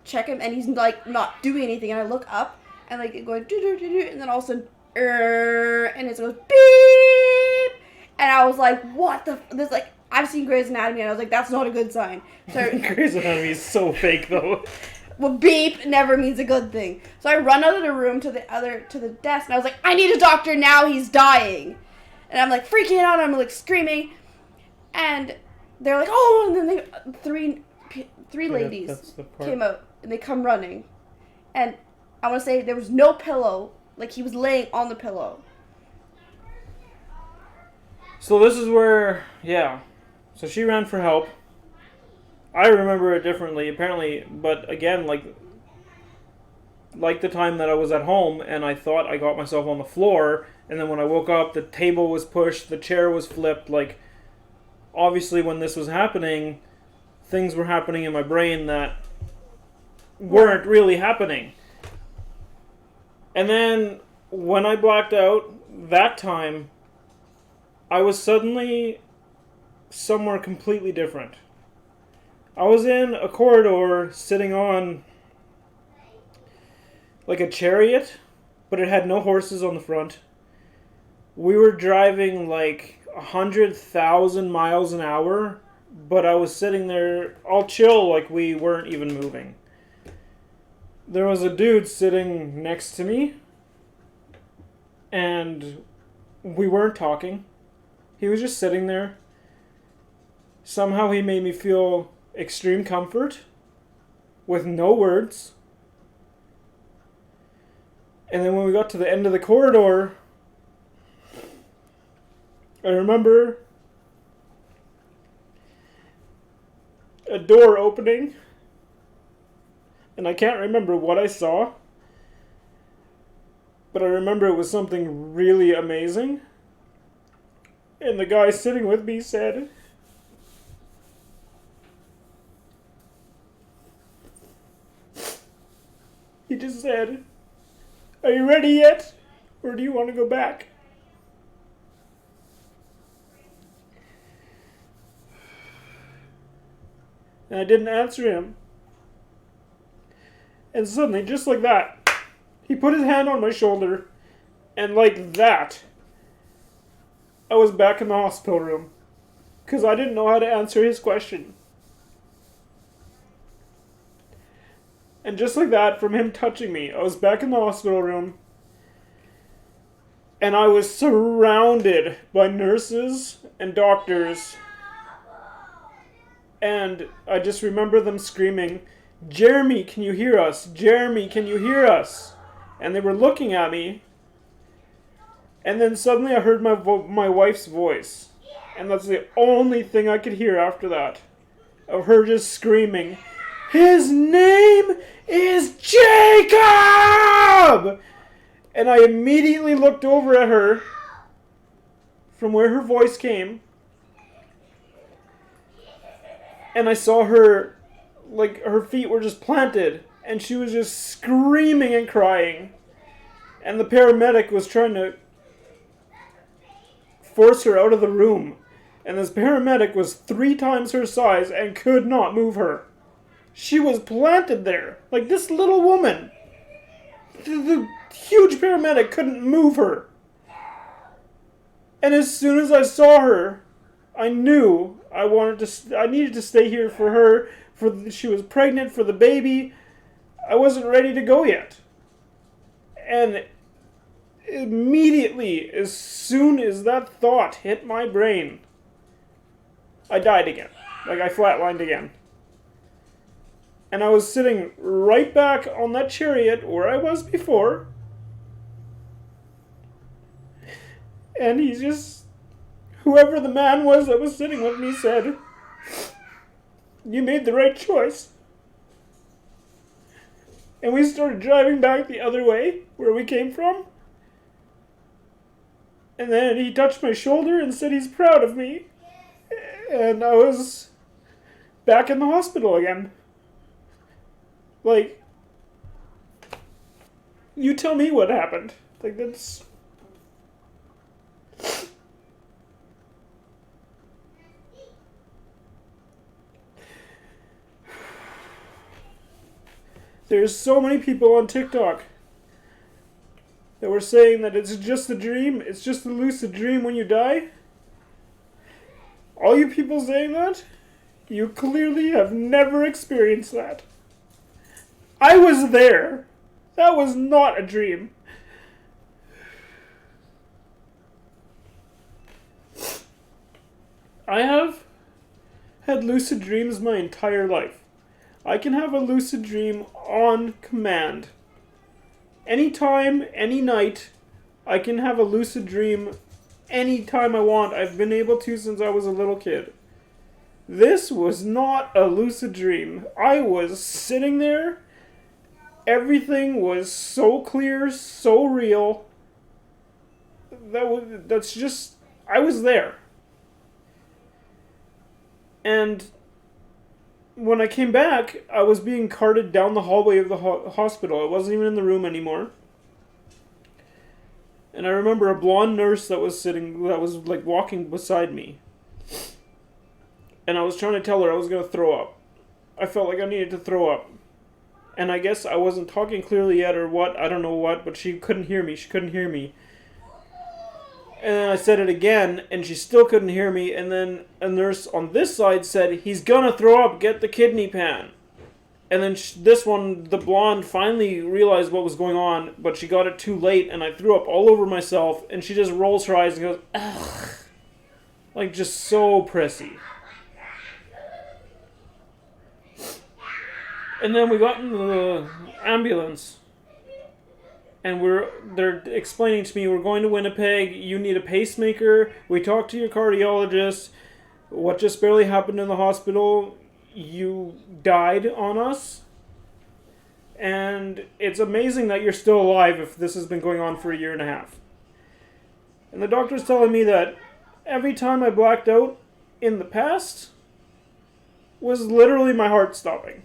check him, and he's like not doing anything, and I look up and like it going do, and then all of a sudden and it goes beep, and I was like, what the this like I've seen Grey's Anatomy, and I was like, that's not a good sign. So Grey's Anatomy is so fake though. Well, beep never means a good thing. So I run out of the room to the desk, and I was like, I need a doctor now, he's dying. And I'm like freaking out, I'm like screaming, and they're like, oh, and then three ladies came out, and they come running, and I want to say there was no pillow, like he was laying on the pillow. So this is where, yeah, so she ran for help. I remember it differently, apparently, but again, like the time that I was at home, and I thought I got myself on the floor, and then when I woke up, the table was pushed, the chair was flipped, like, obviously when this was happening, things were happening in my brain that weren't really happening. And then, when I blacked out, that time, I was suddenly somewhere completely different. I was in a corridor sitting on like a chariot, but it had no horses on the front. We were driving like 100,000 miles an hour, but I was sitting there all chill, like we weren't even moving. There was a dude sitting next to me, and we weren't talking. He was just sitting there. Somehow he made me feel extreme comfort with no words. And then when we got to the end of the corridor, I remember a door opening And I can't remember what I saw, but I remember it was something really amazing. And the guy sitting with me said, he just said, "Are you ready yet? Or do you want to go back?" And I didn't answer him. And suddenly, just like that, he put his hand on my shoulder, and like that, I was back in the hospital room. Because I didn't know how to answer his question. And just like that, from him touching me, I was back in the hospital room. And I was surrounded by nurses and doctors. And I just remember them screaming, "Jeremy, can you hear us? Jeremy, can you hear us?" And they were looking at me. And then suddenly I heard my wife's voice. And that's the only thing I could hear after that. Of her just screaming, "His name is Jacob!" And I immediately looked over at her from where her voice came. And I saw her, like, her feet were just planted. And she was just screaming and crying. And the paramedic was trying to force her out of the room. And this paramedic was 3 times her size and could not move her. She was planted there. Like this little woman. The huge paramedic couldn't move her. And as soon as I saw her, I knew I needed to stay here for her. She was pregnant for the baby. I wasn't ready to go yet. And immediately, as soon as that thought hit my brain, I died again. Like, I flatlined again. And I was sitting right back on that chariot where I was before. And he just... whoever the man was that was sitting with me said, "You made the right choice." And we started driving back the other way, where we came from. And then he touched my shoulder and said he's proud of me. And I was back in the hospital again. Like, you tell me what happened. Like, that's... There's so many people on TikTok that were saying that it's just a dream, it's just a lucid dream when you die. All you people saying that, you clearly have never experienced that. I was there. That was not a dream. I have had lucid dreams my entire life. I can have a lucid dream on command. Anytime, any night, I can have a lucid dream anytime I want. I've been able to since I was a little kid. This was not a lucid dream. I was sitting there. Everything was so clear, so real. That's just... I was there. And when I came back, I was being carted down the hallway of the hospital. I wasn't even in the room anymore. And I remember a blonde nurse that was like walking beside me. And I was trying to tell her I was going to throw up. I felt like I needed to throw up. And I guess I wasn't talking clearly yet or what, I don't know what, but she couldn't hear me. She couldn't hear me. And then I said it again, and she still couldn't hear me. And then a nurse on this side said, "He's gonna throw up, get the kidney pan." And then this one, the blonde, finally realized what was going on, but she got it too late, and I threw up all over myself, and she just rolls her eyes and goes, "Ugh." Like, just so prissy. And then we got in the ambulance. And they're explaining to me, "We're going to Winnipeg, you need a pacemaker, we talked to your cardiologist, what just barely happened in the hospital, you died on us." And it's amazing that you're still alive if this has been going on for a year and a half. And the doctor's telling me that every time I blacked out in the past was literally my heart stopping.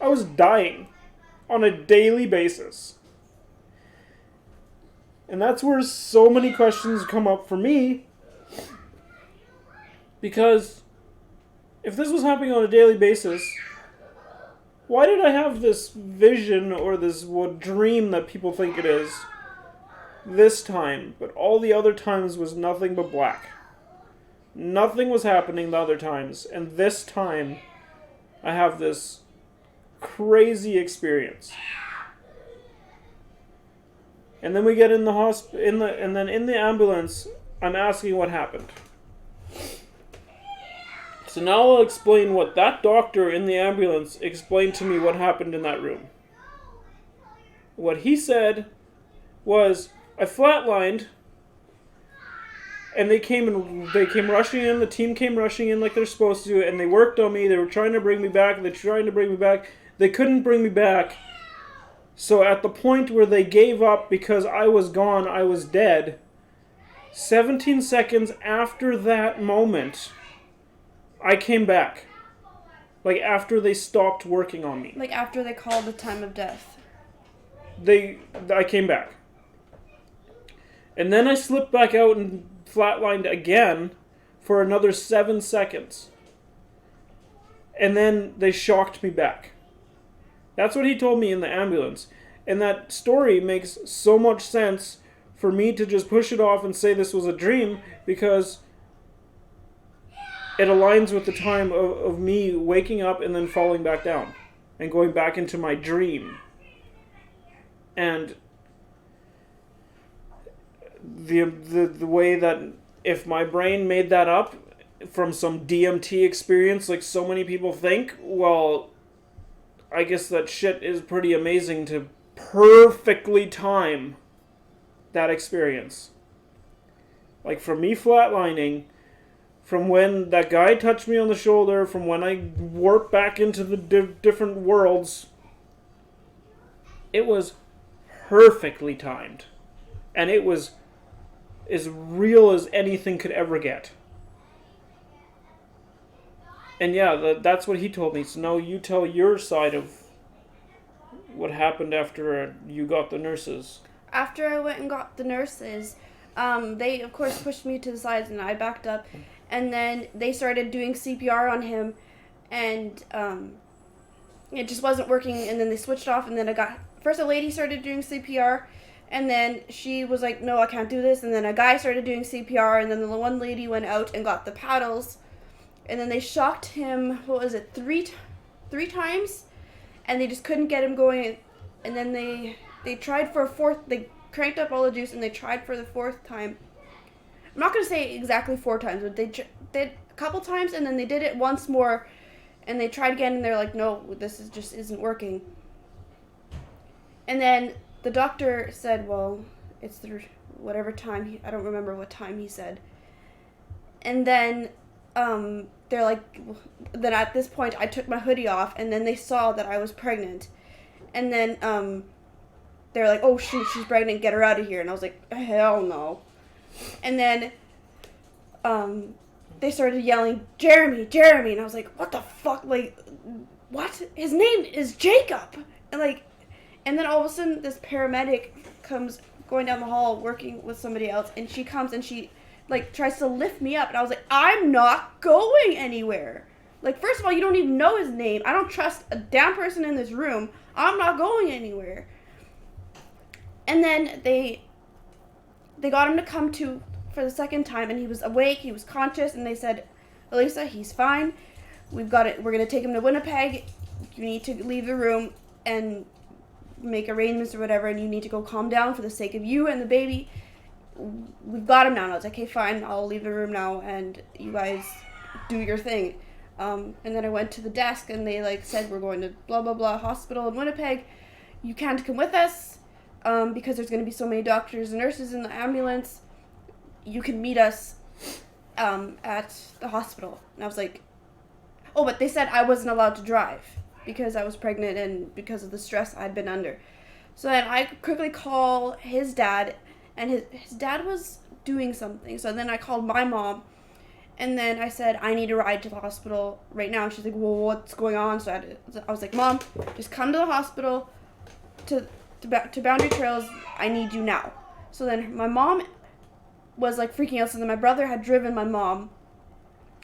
I was dying on a daily basis. And that's where so many questions come up for me. Because if this was happening on a daily basis, why did I have this vision or this dream that people think it is this time, but all the other times was nothing but black? Nothing was happening the other times, and this time I have this crazy experience. And then we get in the and then in the ambulance, I'm asking what happened. So now I'll explain what that doctor in the ambulance explained to me what happened in that room. What he said was, I flatlined, and they came rushing in, the team came rushing in like they're supposed to, and they worked on me, they were trying to bring me back, they couldn't bring me back. So at the point where they gave up because I was gone, I was dead, 17 seconds after that moment, I came back. Like, after they stopped working on me. Like, after they called the time of death. I came back. And then I slipped back out and flatlined again for another 7 seconds. And then they shocked me back. That's what he told me in the ambulance. And that story makes so much sense for me to just push it off and say this was a dream, because it aligns with the time of me waking up and then falling back down and going back into my dream. And the way that if my brain made that up from some DMT experience like so many people think, well, I guess that shit is pretty amazing to perfectly time that experience. Like, for me flatlining, from when that guy touched me on the shoulder, from when I warped back into the different worlds, it was perfectly timed. And it was as real as anything could ever get. And yeah, that's what he told me. So now you tell your side of what happened after you got the nurses. After I went and got the nurses, they, of course, pushed me to the sides and I backed up. And then they started doing CPR on him, and it just wasn't working. And then they switched off, and then first a lady started doing CPR, and then she was like, no, I can't do this. And then a guy started doing CPR, and then the one lady went out and got the paddles. And then they shocked him, three times, and they just couldn't get him going. And then they tried for a fourth, they cranked up all the juice, and they tried for the fourth time. I'm not going to say exactly 4 times, but they did a couple times, and then they did it once more, and they tried again, and they're like, no, this just isn't working. And then the doctor said, well, it's whatever time, I don't remember what time he said. And then they're like, then at this point, I took my hoodie off, and then they saw that I was pregnant. And then they're like, oh, shoot, she's pregnant, get her out of here. And I was like, hell no. And then they started yelling, Jeremy, Jeremy. And I was like, what the fuck? Like, what? His name is Jacob. And then all of a sudden, this paramedic comes going down the hall working with somebody else. And she comes and she, tries to lift me up. And I was like, I'm not going anywhere. First of all, you don't even know his name. I don't trust a damn person in this room. I'm not going anywhere. And then they got him to come to for the second time, and he was awake, he was conscious, and they said, Elisa, he's fine. We're going to take him to Winnipeg. You need to leave the room and make arrangements or whatever, and you need to go calm down for the sake of you and the baby. We've got him now. And I was like, okay, fine, I'll leave the room now, and you guys do your thing. And then I went to the desk, and they said, we're going to blah, blah, blah hospital in Winnipeg. You can't come with us. Because there's going to be so many doctors and nurses in the ambulance, you can meet us at the hospital. And I was like, oh, but they said I wasn't allowed to drive. because I was pregnant and because of the stress I'd been under. So then I quickly call his dad, and his dad was doing something. So then I called my mom, and then I said, I need a ride to the hospital right now. And she's like, well, what's going on? So I was like, Mom, just come to the hospital, to Boundary Trails. I need you now. So then my mom was like freaking out. So then my brother had driven my mom.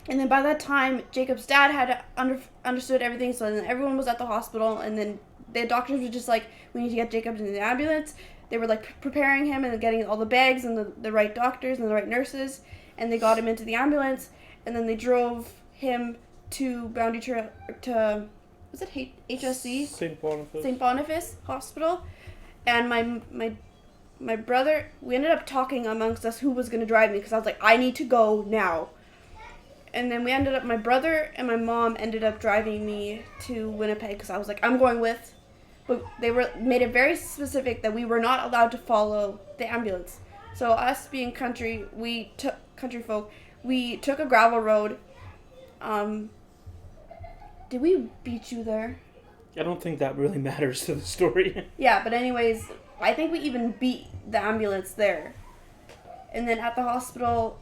And then by that time, Jacob's dad had understood everything. So then everyone was at the hospital. And then the doctors were just like, we need to get Jacob into the ambulance. They were like preparing him and getting all the bags and the right doctors and the right nurses. And they got him into the ambulance. And then they drove him to Boundary Trail, to, was it HSC? St. Boniface Hospital. And my brother, we ended up talking amongst us who was going to drive me, because I was like, I need to go now. And then my brother and my mom ended up driving me to Winnipeg, because I was like, I'm going with. But they made it very specific that we were not allowed to follow the ambulance. So us being country folk, we took a gravel road. Did we beat you there? I don't think that really matters to the story. Yeah, but anyways, I think we even beat the ambulance there. And then at the hospital,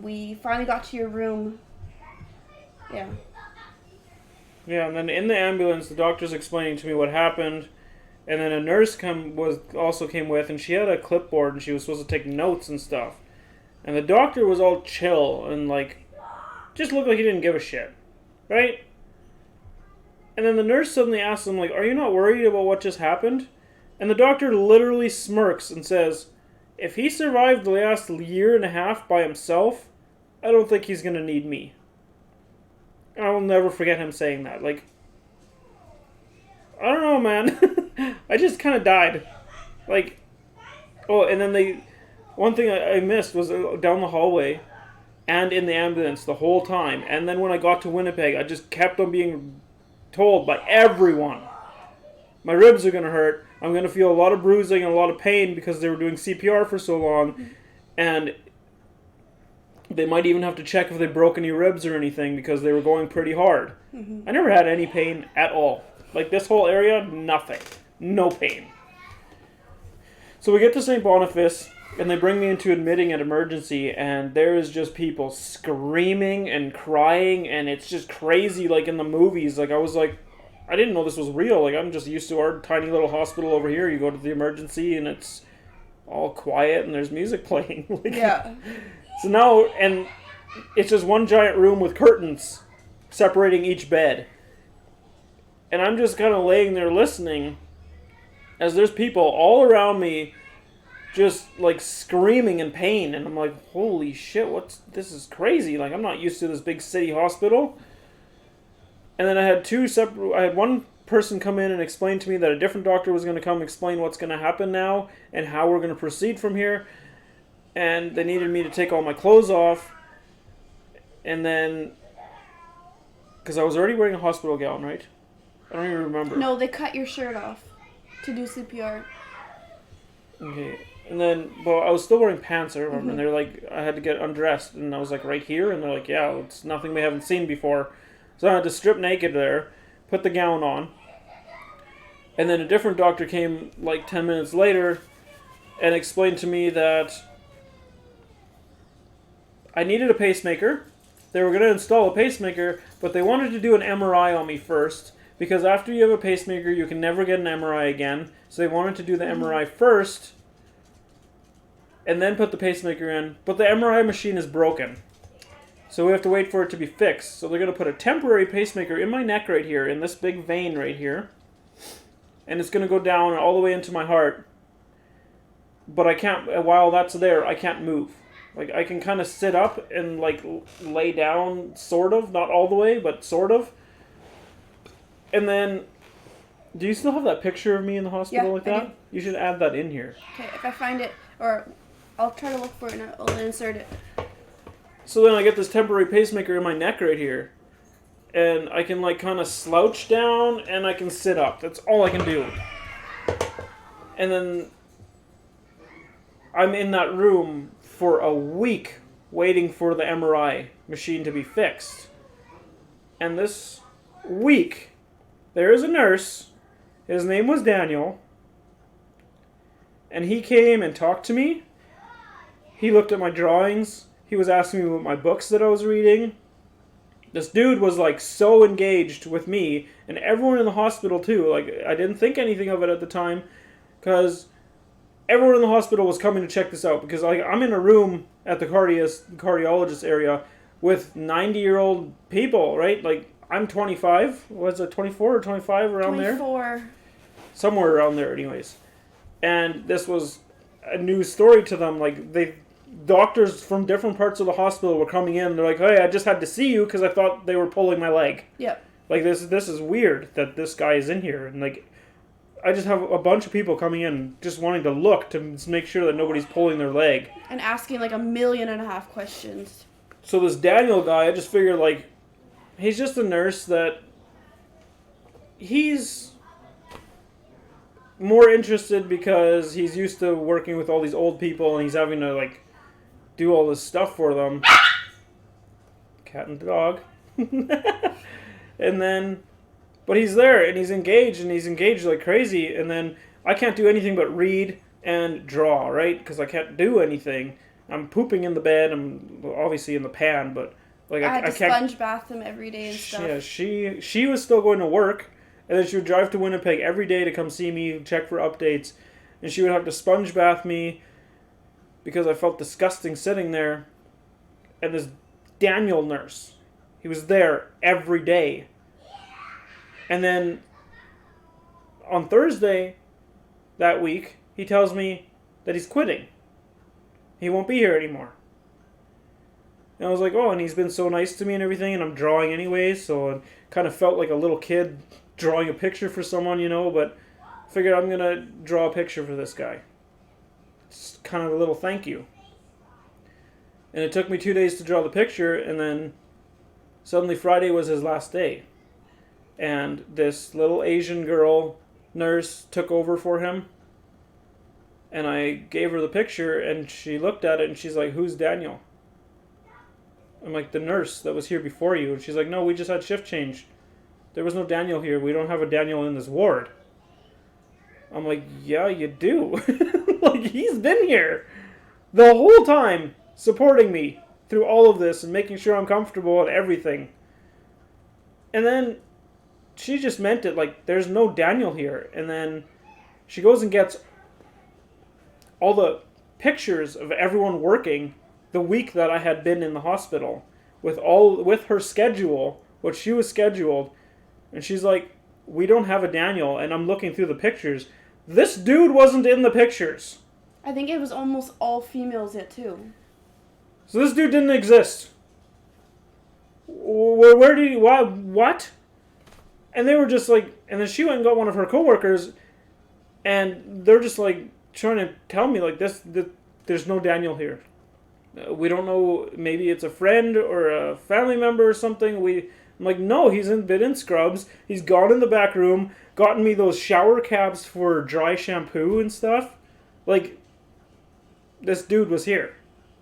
we finally got to your room. Yeah. Yeah, and then in the ambulance, the doctor's explaining to me what happened, and then a nurse also came with, and she had a clipboard, and she was supposed to take notes and stuff. And the doctor was all chill and like, just looked like he didn't give a shit, right? And then the nurse suddenly asks him, like, are you not worried about what just happened? And the doctor literally smirks and says, if he survived the last year and a half by himself, I don't think he's going to need me. And I will never forget him saying that. Like, I don't know, man. I just kind of died. Like, oh, and then one thing I missed was down the hallway and in the ambulance the whole time. And then when I got to Winnipeg, I just kept on being told by everyone, my ribs are going to hurt. I'm going to feel a lot of bruising and a lot of pain because they were doing CPR for so long. And they might even have to check if they broke any ribs or anything because they were going pretty hard. Mm-hmm. I never had any pain at all. Like this whole area, nothing. No pain. So we get to St. Boniface, and they bring me into admitting at emergency, and there is just people screaming and crying, and it's just crazy like in the movies. Like I was like, I didn't know this was real. Like I'm just used to our tiny little hospital over here. You go to the emergency, and it's all quiet, and there's music playing. Like, yeah. So now, and it's just one giant room with curtains separating each bed. And I'm just kind of laying there listening as there's people all around me just like screaming in pain. And I'm like, holy shit, this is crazy. Like, I'm not used to this big city hospital. And then I had one person come in and explain to me that a different doctor was going to come explain what's going to happen now and how we're going to proceed from here. And they needed me to take all my clothes off. And then, because I was already wearing a hospital gown, right? I don't even remember. No, they cut your shirt off to do CPR. Okay. And then, well, I was still wearing pants, I remember. Mm-hmm. And they're like, I had to get undressed. And I was like, right here? And they're like, yeah, it's nothing we haven't seen before. So I had to strip naked there, put the gown on. And then a different doctor came like 10 minutes later and explained to me that I needed a pacemaker. They were going to install a pacemaker, but they wanted to do an MRI on me first, because after you have a pacemaker, you can never get an MRI again. So they wanted to do the MRI first, and then put the pacemaker in. But the MRI machine is broken, so we have to wait for it to be fixed. So they're going to put a temporary pacemaker in my neck right here, in this big vein right here, and it's going to go down all the way into my heart. But I can't, while that's there, I can't move. Like, I can kind of sit up and, like, lay down, sort of. Not all the way, but sort of. And then, do you still have that picture of me in the hospital like that? I do. You should add that in here. Okay, if I find it, or I'll try to look for it and I'll insert it. So then I get this temporary pacemaker in my neck right here. And I can, like, kind of slouch down and I can sit up. That's all I can do. And then I'm in that room for a week waiting for the MRI machine to be fixed. And this week, there is a nurse. His name was Daniel. And he came and talked to me. He looked at my drawings. He was asking me about my books that I was reading. This dude was like so engaged with me and everyone in the hospital too. Like, I didn't think anything of it at the time because everyone in the hospital was coming to check this out because like I'm in a room at the cardiologist area with 90-year-old people, right? Like, I'm 25. Was it 24 or 25 around 24. there? 24. Somewhere around there, anyways. And this was a new story to them. Like, doctors from different parts of the hospital were coming in. They're like, "Hey, I just had to see you because I thought they were pulling my leg." Yep. Like, this is weird that this guy is in here, and like, I just have a bunch of people coming in just wanting to look to make sure that nobody's pulling their leg. And asking like 1.5 million questions. So this Daniel guy, I just figured like, he's just a nurse that he's more interested because he's used to working with all these old people and he's having to like do all this stuff for them. Cat and dog. And then, but he's there and he's engaged like crazy, and then I can't do anything but read and draw, right? Because I can't do anything. I'm pooping in the bed. I'm obviously in the pan, but like I had to can't. sponge bath them every day and stuff. Yeah, she was still going to work, and then she would drive to Winnipeg every day to come see me, check for updates, and she would have to sponge bath me because I felt disgusting sitting there. And this Daniel nurse, he was there every day. And then on Thursday that week, he tells me that he's quitting. He won't be here anymore. And I was like, oh, and he's been so nice to me and everything, and I'm drawing anyway, so it kind of felt like a little kid drawing a picture for someone, you know, but I figured I'm going to draw a picture for this guy. It's kind of a little thank you. And it took me 2 days to draw the picture, and then suddenly Friday was his last day. And this little Asian girl nurse took over for him. And I gave her the picture, and she looked at it, and she's like, "Who's Daniel?" I'm like, "The nurse that was here before you." And she's like, "No, we just had shift change. There was no Daniel here. We don't have a Daniel in this ward." I'm like, "Yeah, you do." Like, he's been here the whole time, supporting me through all of this and making sure I'm comfortable and everything. And then she just meant it like, there's no Daniel here. And then she goes and gets all the pictures of everyone working the week that I had been in the hospital with her schedule, what she was scheduled. And she's like, "We don't have a Daniel." And I'm looking through the pictures. This dude wasn't in the pictures. I think it was almost all females yet too. So this dude didn't exist. Where did he... What? And they were just like... And then she went and got one of her coworkers, and they're just like trying to tell me like there's no Daniel here. We don't know. Maybe it's a friend or a family member or something. I'm like, no, he's been in scrubs. He's gone in the back room, gotten me those shower caps for dry shampoo and stuff. Like, this dude was here.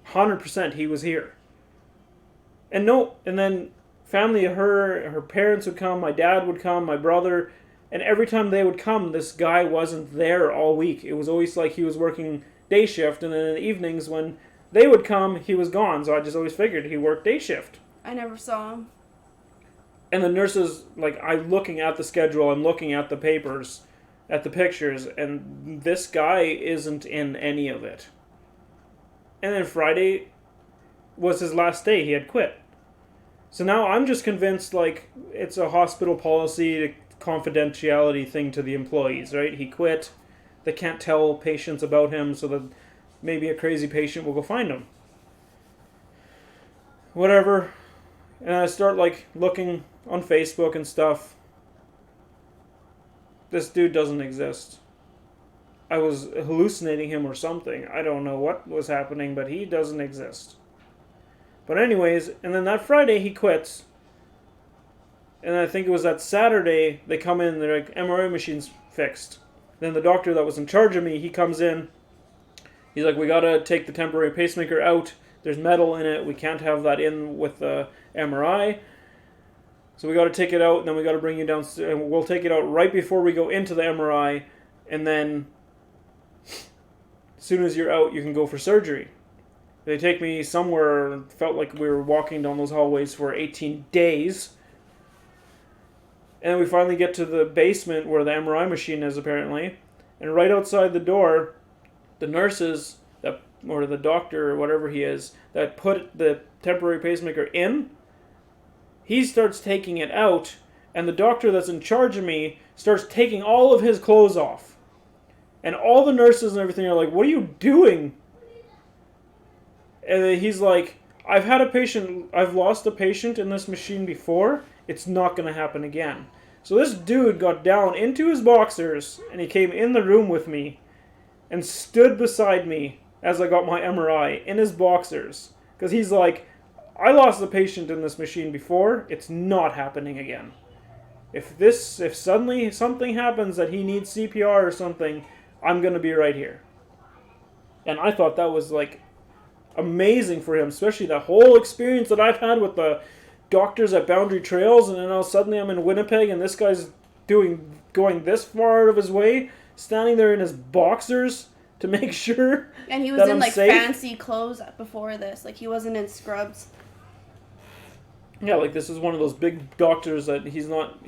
100% he was here. And then family, her parents would come, my dad would come, my brother, and every time they would come, this guy wasn't there all week. It was always like he was working day shift, and then in the evenings when they would come, he was gone. So I just always figured he worked day shift. I never saw him. And the nurses, like, I'm looking at the schedule, I'm looking at the papers, at the pictures, and this guy isn't in any of it. And then Friday was his last day. He had quit. So now I'm just convinced, like, it's a hospital policy, confidentiality thing to the employees, right? He quit. They can't tell patients about him, so that maybe a crazy patient will go find him. Whatever. And I start, like, looking on Facebook and stuff. This dude doesn't exist. I was hallucinating him or something. I don't know what was happening, but he doesn't exist. But anyways, and then that Friday he quits. And I think it was that Saturday they come in, they're like, MRI machine's fixed. Then the doctor that was in charge of me, he comes in. He's like, "We gotta take the temporary pacemaker out. There's metal in it. We can't have that in with the MRI. So we got to take it out, and then we got to bring you down. And we'll take it out right before we go into the MRI, and then as soon as you're out, you can go for surgery. They take me somewhere. Felt like we were walking down those hallways for 18 days. And we finally get to the basement where the MRI machine is, apparently. And right outside the door, the nurses, or the doctor, or whatever he is, that put the temporary pacemaker in, he starts taking it out. And the doctor that's in charge of me starts taking all of his clothes off. And all the nurses and everything are like, "What are you doing?" And then he's like, I've lost a patient in this machine before. It's not going to happen again. So this dude got down into his boxers, and he came in the room with me and stood beside me as I got my MRI in his boxers. Because he's like, I lost a patient in this machine before. It's not happening again. If suddenly something happens that he needs CPR or something, I'm going to be right here. And I thought that was like amazing for him, especially the whole experience that I've had with the doctors at Boundary Trails, and then now suddenly I'm in Winnipeg and this guy's going this far out of his way, standing there in his boxers to make sure and he was that in I'm like safe. fancy clothes before this, like he wasn't in scrubs. Yeah, like this is one of those big doctors that he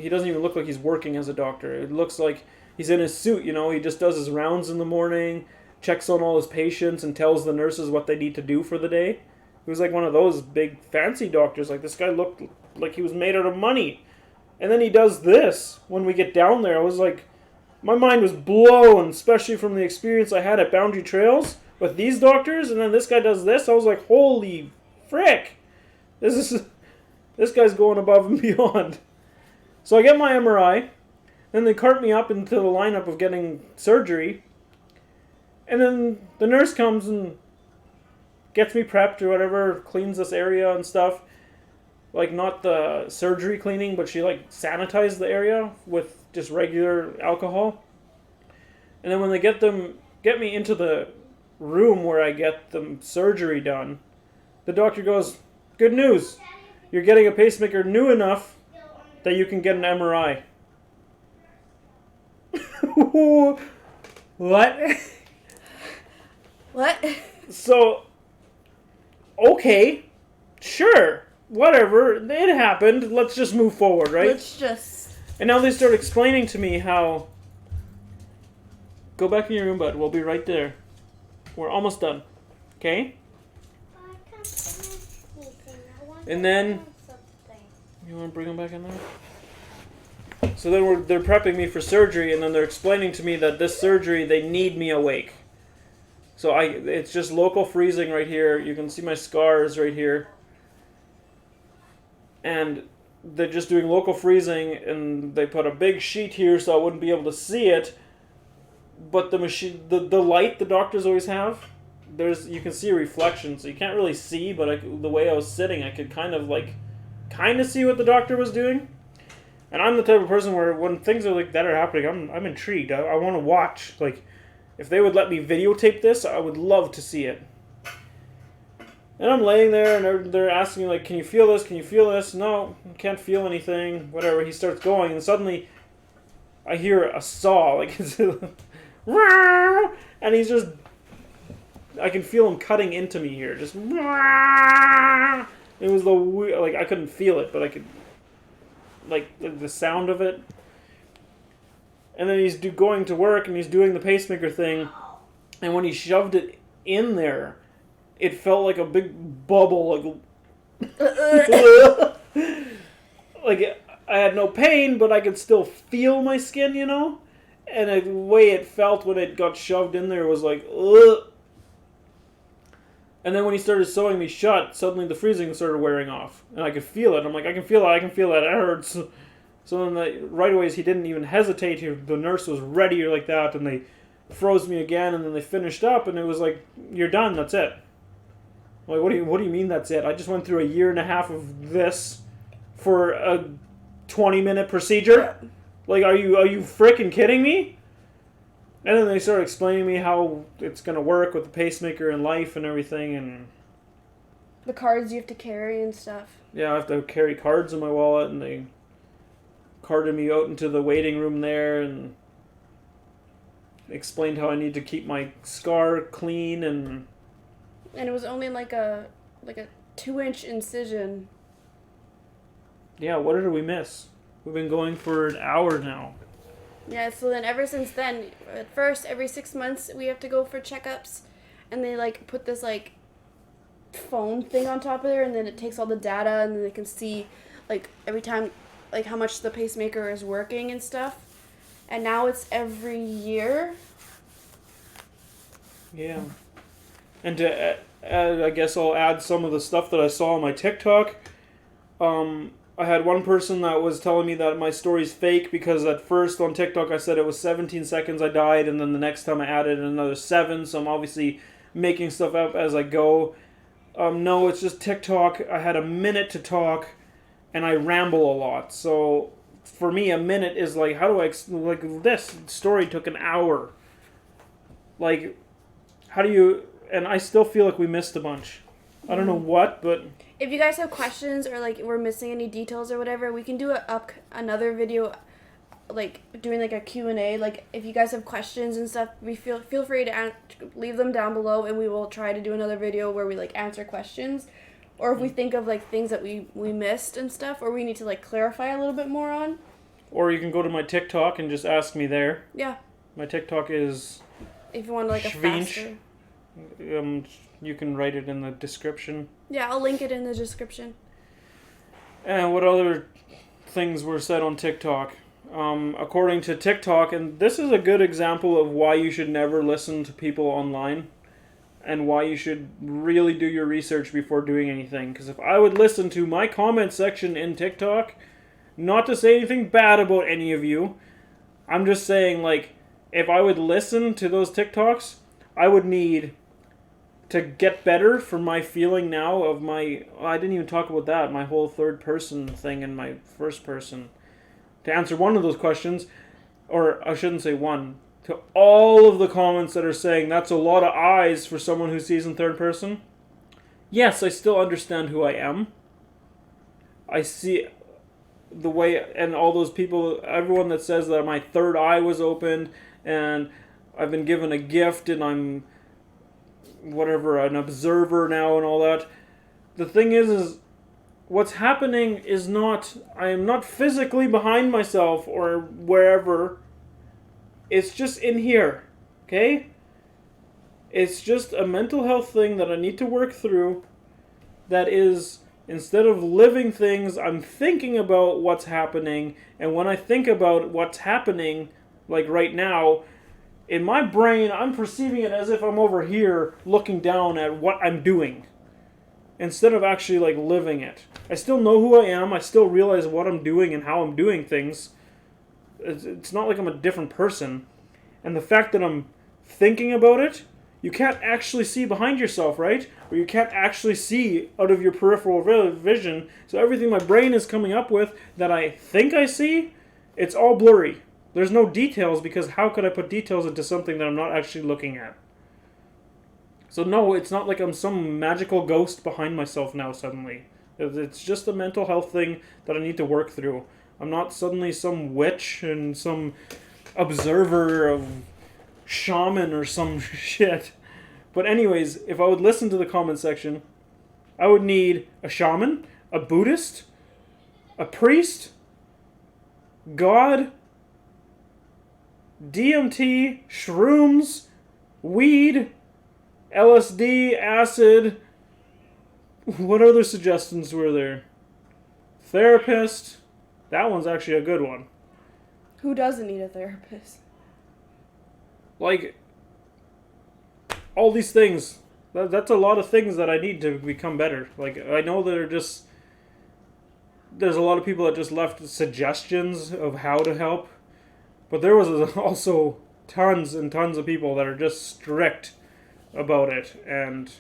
doesn't even look like he's working as a doctor. It looks like he's in his suit, he just does his rounds in the morning, checks on all his patients, and tells the nurses what they need to do for the day. He was like one of those big fancy doctors. Like this guy looked like he was made out of money. And then he does this when we get down there. I was like, my mind was blown, especially from the experience I had at Boundary Trails with these doctors. And then this guy does this. I was like, holy frick. This guy's going above and beyond. So I get my MRI. Then they cart me up into the lineup of getting surgery. And then the nurse comes and gets me prepped or whatever, cleans this area and stuff. Like, not the surgery cleaning, but she, like, sanitized the area with just regular alcohol. And then when they get me into the room where I get the surgery done, the doctor goes, "Good news. You're getting a pacemaker new enough that you can get an MRI." What? What? So, okay, sure, whatever, it happened, let's just move forward, right? Let's just... And now they start explaining to me how... Go back in your room, bud, we'll be right there. We're almost done, okay? And then... You want to bring them back in there? So then they're prepping me for surgery, and then they're explaining to me that this surgery, they need me awake. So it's just local freezing right here. You can see my scars right here. And they're just doing local freezing, and they put a big sheet here so I wouldn't be able to see it. But the machine, the light the doctors always have, you can see a reflection, so you can't really see, but the way I was sitting, I could kind of see what the doctor was doing. And I'm the type of person where when things are like that are happening, I'm intrigued. I want to watch. Like, if they would let me videotape this, I would love to see it. And I'm laying there, and they're asking me, like, "Can you feel this? Can you feel this?" "No, I can't feel anything." Whatever. He starts going, and suddenly I hear a saw, like, and he's just, I can feel him cutting into me here. Just, it was like, I couldn't feel it, but I could, like, the sound of it. And then he's going to work, and he's doing the pacemaker thing. And when he shoved it in there, it felt like a big bubble. Like, I had no pain, but I could still feel my skin, And the way it felt when it got shoved in there was like, ugh. And then when he started sewing me shut, suddenly the freezing started wearing off. And I could feel it. I'm like, I can feel it, it hurts. So then right away, he didn't even hesitate. The nurse was ready like that, and they froze me again, and then they finished up, and it was like, "You're done, that's it." I'm like, what do you mean that's it? I just went through a year and a half of this for a 20-minute procedure? Like, are you freaking kidding me? And then they started explaining to me how it's going to work with the pacemaker and life and everything, and... The cards you have to carry and stuff. Yeah, I have to carry cards in my wallet, and they carted me out into the waiting room there and explained how I need to keep my scar clean And it was only like a 2-inch incision. Yeah, what did we miss? We've been going for an hour now. Yeah, so then ever since then, at first, every 6 months, we have to go for checkups. And they, like, put this, like, phone thing on top of there, and then it takes all the data, and then they can see, like, every time, like, how much the pacemaker is working and stuff. And now it's every year. Yeah. And to I guess I'll add some of the stuff that I saw on my TikTok. I had one person that was telling me that my story's fake because at first on TikTok I said it was 17 seconds I died, and then the next time I added another 7, so I'm obviously making stuff up as I go. No, it's just TikTok. I had a minute to talk, and I ramble a lot. So for me, a minute is like, how do I, like, this story took an hour. Like, how do you, and I still feel like we missed a bunch. I don't know what, but... If you guys have questions or, like, we're missing any details or whatever, we can do another video, like, doing, like, a Q&A. Like, if you guys have questions and stuff, feel free to leave them down below, and we will try to do another video where we, like, answer questions. Or if we think of, like, things that we missed and stuff, or we need to, like, clarify a little bit more on. Or you can go to my TikTok and just ask me there. Yeah. My TikTok is... If you want, like, a faster... You can write it in the description. Yeah, I'll link it in the description. And what other things were said on TikTok? According to TikTok, and this is a good example of why you should never listen to people online and why you should really do your research before doing anything. Because if I would listen to my comment section in TikTok, not to say anything bad about any of you, I'm just saying, like, if I would listen to those TikToks, I would need to get better for my feeling now of my... I didn't even talk about that, my whole third person thing and my first person. To answer one of those questions, or I shouldn't say one, to all of the comments that are saying that's a lot of eyes for someone who sees in third person. Yes, I still understand who I am. I see the way, and all those people, everyone that says that my third eye was opened and I've been given a gift and I'm whatever, an observer now and all that. The thing is what's happening is not, I am not physically behind myself or wherever. It's just in here, okay? It's just a mental health thing that I need to work through. That is, instead of living things, I'm thinking about what's happening. And when I think about what's happening, like right now, in my brain, I'm perceiving it as if I'm over here looking down at what I'm doing, instead of actually, like, living it. I still know who I am. I still realize what I'm doing and how I'm doing things. It's not like I'm a different person. And the fact that I'm thinking about it, you can't actually see behind yourself, right? Or you can't actually see out of your peripheral vision. So everything my brain is coming up with that I think I see, it's all blurry. There's no details, because how could I put details into something that I'm not actually looking at? So no, it's not like I'm some magical ghost behind myself now suddenly. It's just a mental health thing that I need to work through. I'm not suddenly some witch and some observer of shaman or some shit. But anyways, if I would listen to the comment section, I would need a shaman, a Buddhist, a priest, God, DMT, shrooms, weed, LSD, acid. What other suggestions were there? Therapist. That one's actually a good one. Who doesn't need a therapist? Like, all these things. That's a lot of things that I need to become better. Like, I know that there's a lot of people that just left suggestions of how to help. But there was also tons and tons of people that are just strict about it. And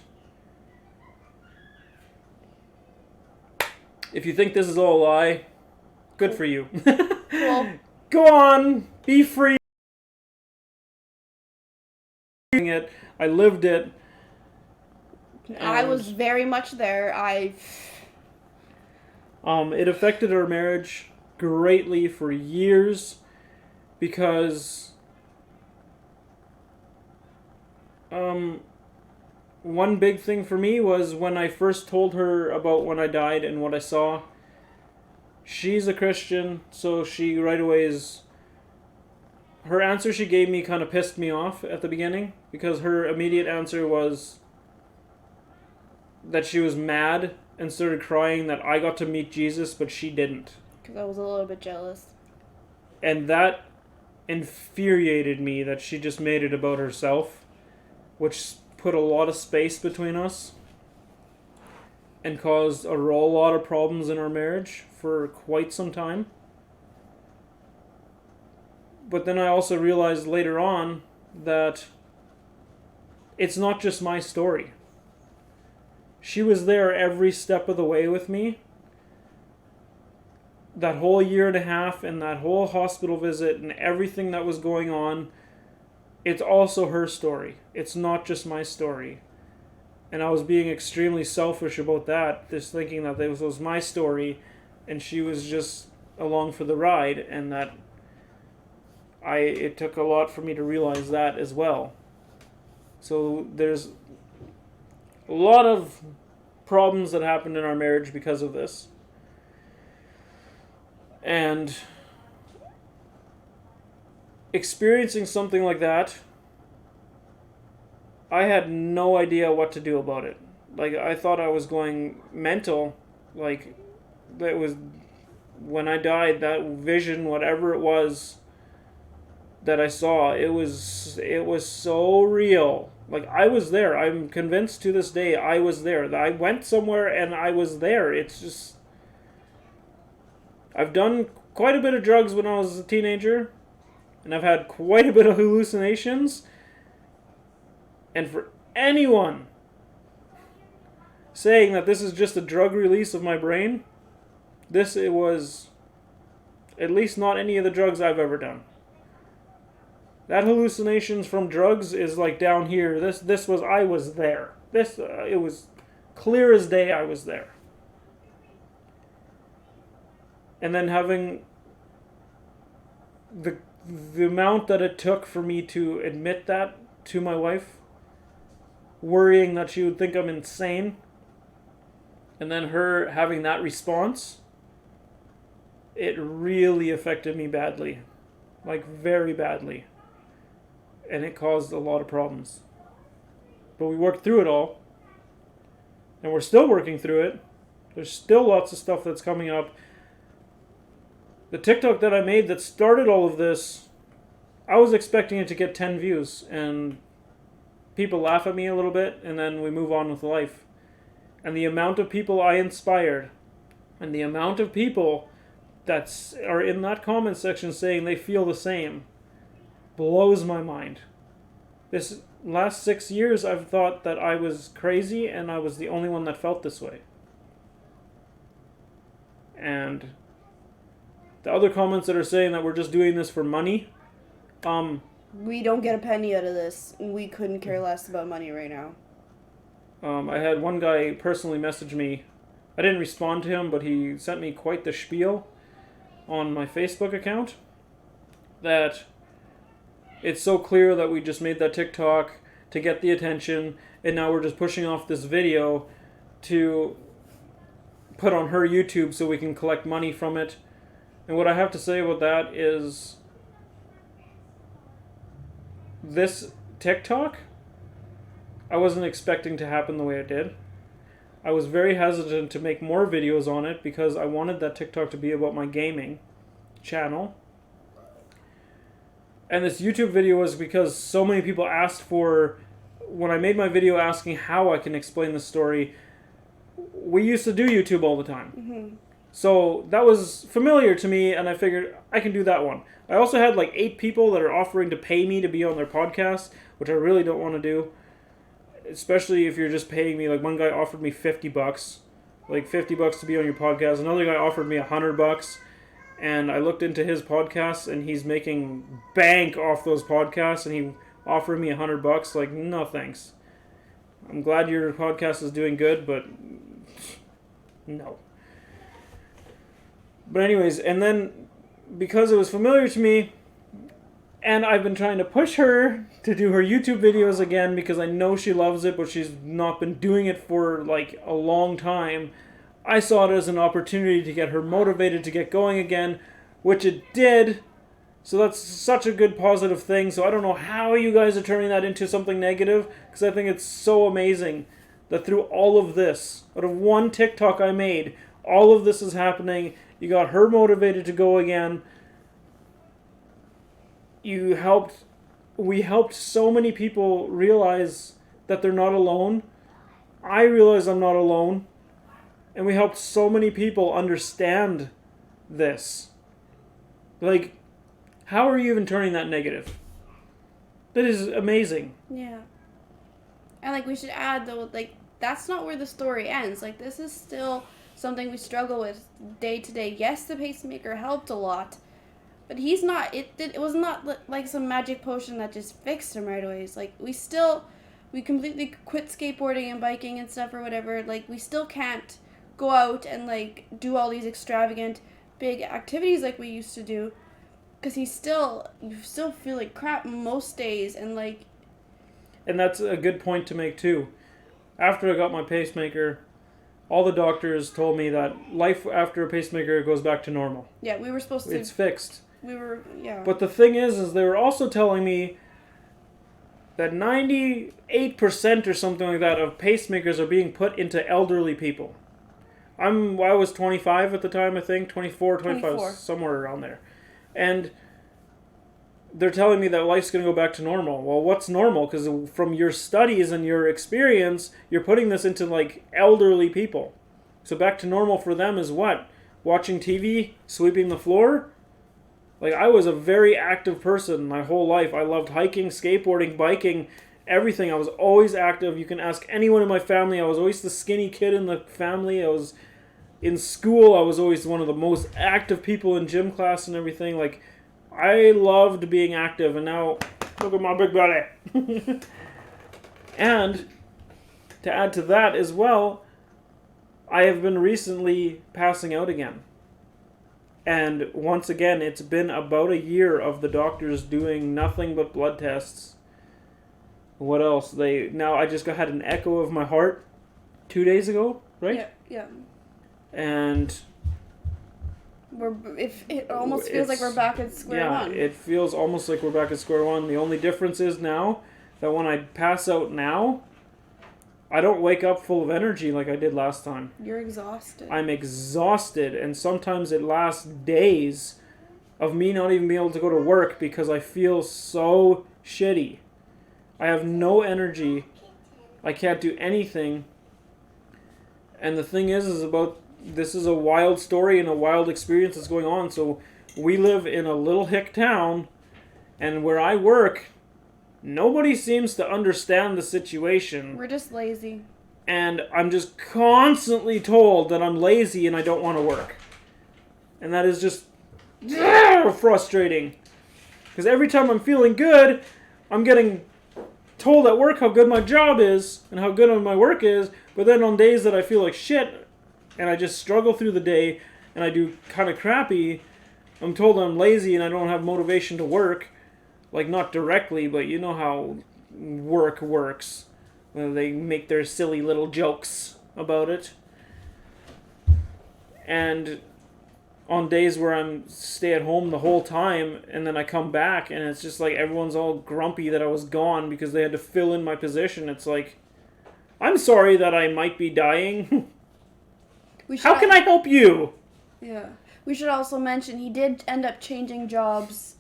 if you think this is all a lie, good for you. Well, go on, be free. I lived it. I was very much there. It affected our marriage greatly for years because one big thing for me was when I first told her about when I died and what I saw. She's a Christian, so she right away is... Her answer she gave me kind of pissed me off at the beginning because her immediate answer was that she was mad and started crying that I got to meet Jesus, but she didn't. Because I was a little bit jealous. And that infuriated me that she just made it about herself, which put a lot of space between us and caused a lot of problems in our marriage for quite some time. But then I also realized later on that it's not just my story. She was there every step of the way with me. That whole year and a half and that whole hospital visit and everything that was going on, it's also her story. It's not just my story. And I was being extremely selfish about that, just thinking that this was my story and she was just along for the ride, and that it took a lot for me to realize that as well. So there's a lot of problems that happened in our marriage because of this. And experiencing something like that, I had no idea what to do about it. Like, I thought I was going mental. Like, that was... When I died, that vision, whatever it was that I saw, it was so real. Like, I was there. I'm convinced to this day I was there. I went somewhere and I was there. It's just... I've done quite a bit of drugs when I was a teenager, and I've had quite a bit of hallucinations. And for anyone saying that this is just a drug release of my brain, it was at least not any of the drugs I've ever done. That hallucinations from drugs is like down here. This was, I was there. It was clear as day I was there. And then having the amount that it took for me to admit that to my wife, worrying that she would think I'm insane, and then her having that response, it really affected me badly. Like, very badly. And it caused a lot of problems. But we worked through it all. And we're still working through it. There's still lots of stuff that's coming up. The TikTok that I made that started all of this, I was expecting it to get 10 views. And people laugh at me a little bit, and then we move on with life. And the amount of people I inspired, and the amount of people that are in that comment section saying they feel the same, blows my mind. This last 6 years, I've thought that I was crazy and I was the only one that felt this way. And the other comments that are saying that we're just doing this for money, we don't get a penny out of this. We couldn't care less about money right now. I had one guy personally message me. I didn't respond to him, but he sent me quite the spiel on my Facebook account that it's so clear that we just made that TikTok to get the attention, and now we're just pushing off this video to put on her YouTube so we can collect money from it. And what I have to say about that is this TikTok, I wasn't expecting to happen the way it did. I was very hesitant to make more videos on it because I wanted that TikTok to be about my gaming channel. And this YouTube video was because so many people asked for, when I made my video asking how I can explain the story, we used to do YouTube all the time. Mm-hmm. So that was familiar to me, and I figured I can do that one. I also had like 8 people that are offering to pay me to be on their podcast, which I really don't want to do. Especially if you're just paying me. Like, one guy offered me $50, like $50 to be on your podcast. Another guy offered me $100, and I looked into his podcasts, and he's making bank off those podcasts, and he offered me $100. Like, no thanks. I'm glad your podcast is doing good, but no. But anyways, and then because it was familiar to me, and I've been trying to push her to do her YouTube videos again because I know she loves it, but she's not been doing it for like a long time. I saw it as an opportunity to get her motivated to get going again, which it did. So that's such a good positive thing. So I don't know how you guys are turning that into something negative, because I think it's so amazing that through all of this, out of one TikTok I made, all of this is happening. You got her motivated to go again. We helped so many people realize that they're not alone. I realize I'm not alone. And we helped so many people understand this. Like, how are you even turning that negative? That is amazing. Yeah. And, like, we should add, though, like, that's not where the story ends. Like, this is still something we struggle with day to day. Yes, the pacemaker helped a lot, but he's not, it was not like some magic potion that just fixed him right away. It's like, we completely quit skateboarding and biking and stuff or whatever. Like, we still can't go out and, like, do all these extravagant, big activities like we used to do. Because you still feel like crap most days, and, like... And that's a good point to make, too. After I got my pacemaker, all the doctors told me that life after a pacemaker goes back to normal. Yeah, we were supposed to... It's fixed. Yeah. But the thing is they were also telling me that 98% or something like that of pacemakers are being put into elderly people. I was 25 at the time, I think. 24, 25, somewhere around there. And they're telling me that life's going to go back to normal. Well, what's normal? Because from your studies and your experience, you're putting this into, like, elderly people. So back to normal for them is what? Watching TV? Sweeping the floor? Like, I was a very active person my whole life. I loved hiking, skateboarding, biking, everything. I was always active. You can ask anyone in my family. I was always the skinny kid in the family. I was in school. I was always one of the most active people in gym class and everything. Like, I loved being active, and now, look at my big belly. And, to add to that as well, I have been recently passing out again. And once again, it's been about a year of the doctors doing nothing but blood tests. What else? I just had an echo of my heart 2 days ago, right? Yeah. And it almost feels like we're back at square one. Yeah, it feels almost like we're back at square one. The only difference is now that when I pass out now, I don't wake up full of energy like I did last time. You're exhausted. I'm exhausted, and sometimes it lasts days of me not even being able to go to work because I feel so shitty. I have no energy. I can't do anything. And the thing is this is a wild story and a wild experience that's going on. So we live in a little hick town, and where I work, nobody seems to understand the situation. We're just lazy. And I'm just constantly told that I'm lazy and I don't want to work. And that is just frustrating. Because every time I'm feeling good, I'm getting told at work how good my job is and how good my work is. But then on days that I feel like shit and I just struggle through the day and I do kind of crappy, I'm told I'm lazy and I don't have motivation to work. Like, not directly, but you know how work works. They make their silly little jokes about it. And on days where I'm stay at home the whole time, and then I come back, and it's just like everyone's all grumpy that I was gone because they had to fill in my position. It's like, I'm sorry that I might be dying. How can I help you? Yeah. We should also mention he did end up changing jobs.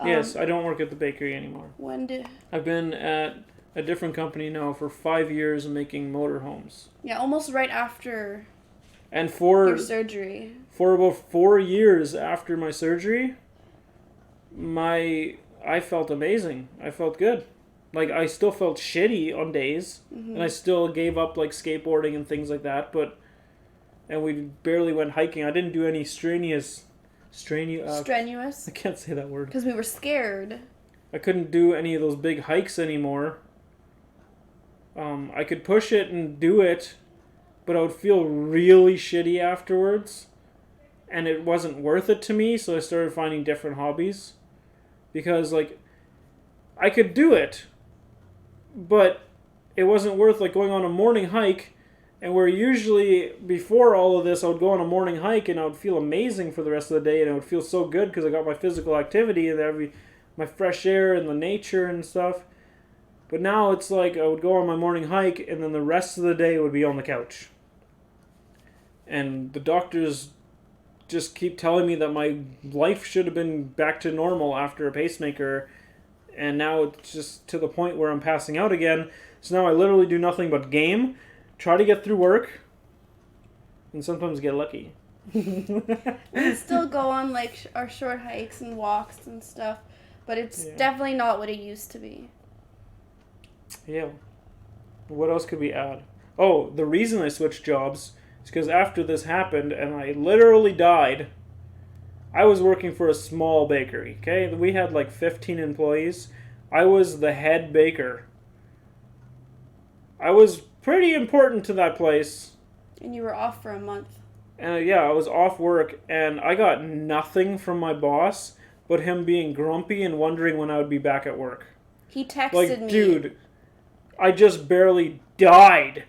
Yes, I don't work at the bakery anymore. When did... I've been at a different company now for 5 years making motorhomes. Yeah, almost right after and for your surgery. For about 4 years after my surgery, I felt amazing. I felt good. Like, I still felt shitty on days, and I still gave up, like, skateboarding and things like that, and we barely went hiking. I didn't do any strenuous. Strenuous? I can't say that word. Because we were scared. I couldn't do any of those big hikes anymore. I could push it and do it, but I would feel really shitty afterwards. and it wasn't worth it to me, so I started finding different hobbies. Because, like, I could do it, but it wasn't worth, like, going on a morning hike, and where usually, before all of this, I would go on a morning hike, and I would feel amazing for the rest of the day, and I would feel so good, because I got my physical activity, and my fresh air, and the nature, and stuff. But now it's like, I would go on my morning hike, and then the rest of the day would be on the couch. And the doctors just keep telling me that my life should have been back to normal after a pacemaker, and now it's just to the point where I'm passing out again. So now I literally do nothing but game, try to get through work, and sometimes get lucky. We still go on like our short hikes and walks and stuff, but it's definitely not what it used to be. Yeah. What else could we add? Oh, the reason I switched jobs is because after this happened and I literally died, I was working for a small bakery, okay? We had like 15 employees. I was the head baker. I was pretty important to that place. And you were off for a month. And I was off work, and I got nothing from my boss but him being grumpy and wondering when I would be back at work. He texted me. Dude, I just barely died.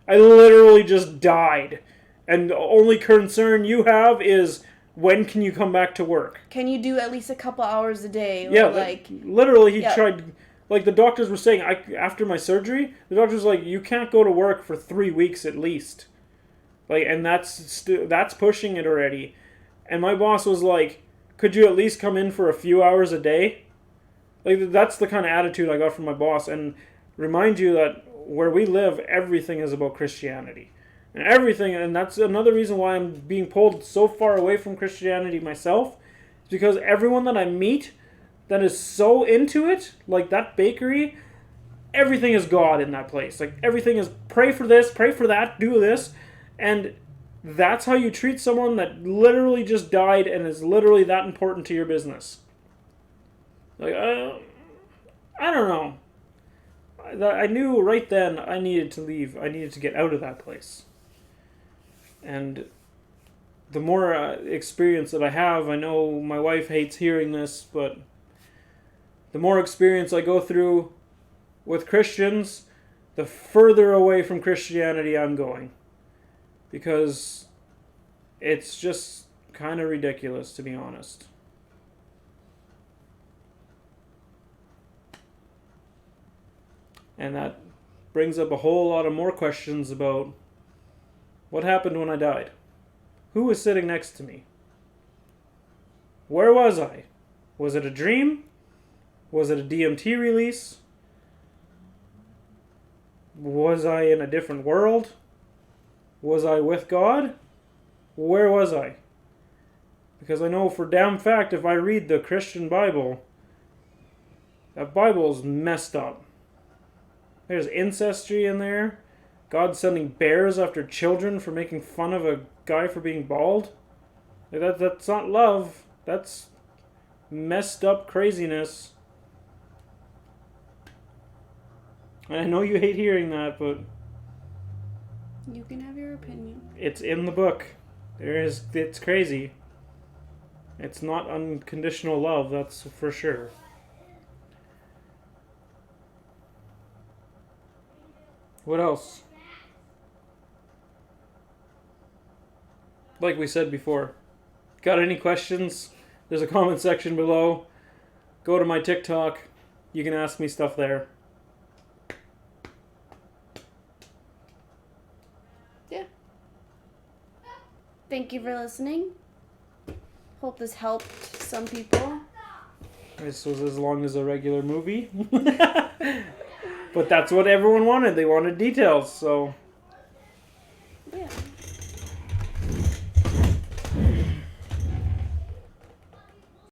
I literally just died. And the only concern you have is, when can you come back to work? Can you do at least a couple hours a day? Yeah, like literally he tried. Like, the doctors were saying, after my surgery, the doctors were like, you can't go to work for 3 weeks at least. Like, and that's pushing it already. And my boss was like, could you at least come in for a few hours a day? Like, that's the kind of attitude I got from my boss. And remind you that where we live, everything is about Christianity. And everything, and that's another reason why I'm being pulled so far away from Christianity myself. Is because everyone that I meet that is so into it, like that bakery, everything is God in that place. Like, everything is pray for this, pray for that, do this. And that's how you treat someone that literally just died and is literally that important to your business. Like, I don't know. I knew right then I needed to leave. I needed to get out of that place. And the more experience that I have, I know my wife hates hearing this, but the more experience I go through with Christians, the further away from Christianity I'm going. Because it's just kind of ridiculous, to be honest. And that brings up a whole lot of more questions about what happened when I died. Who was sitting next to me? Where was I? Was it a dream? Was it a DMT release? Was I in a different world? Was I with God? Where was I? Because I know for damn fact if I read the Christian Bible, that Bible is messed up. There's incestry in there. God sending bears after children for making fun of a guy for being bald. Like that's not love. That's messed up craziness. And I know you hate hearing that, but you can have your opinion. It's in the book. It's crazy. It's not unconditional love, that's for sure. What else? Like we said before, got any questions? There's a comment section below. Go to my TikTok. You can ask me stuff there. Yeah. Thank you for listening. Hope this helped some people. This was as long as a regular movie. But that's what everyone wanted. They wanted details, so... Yeah.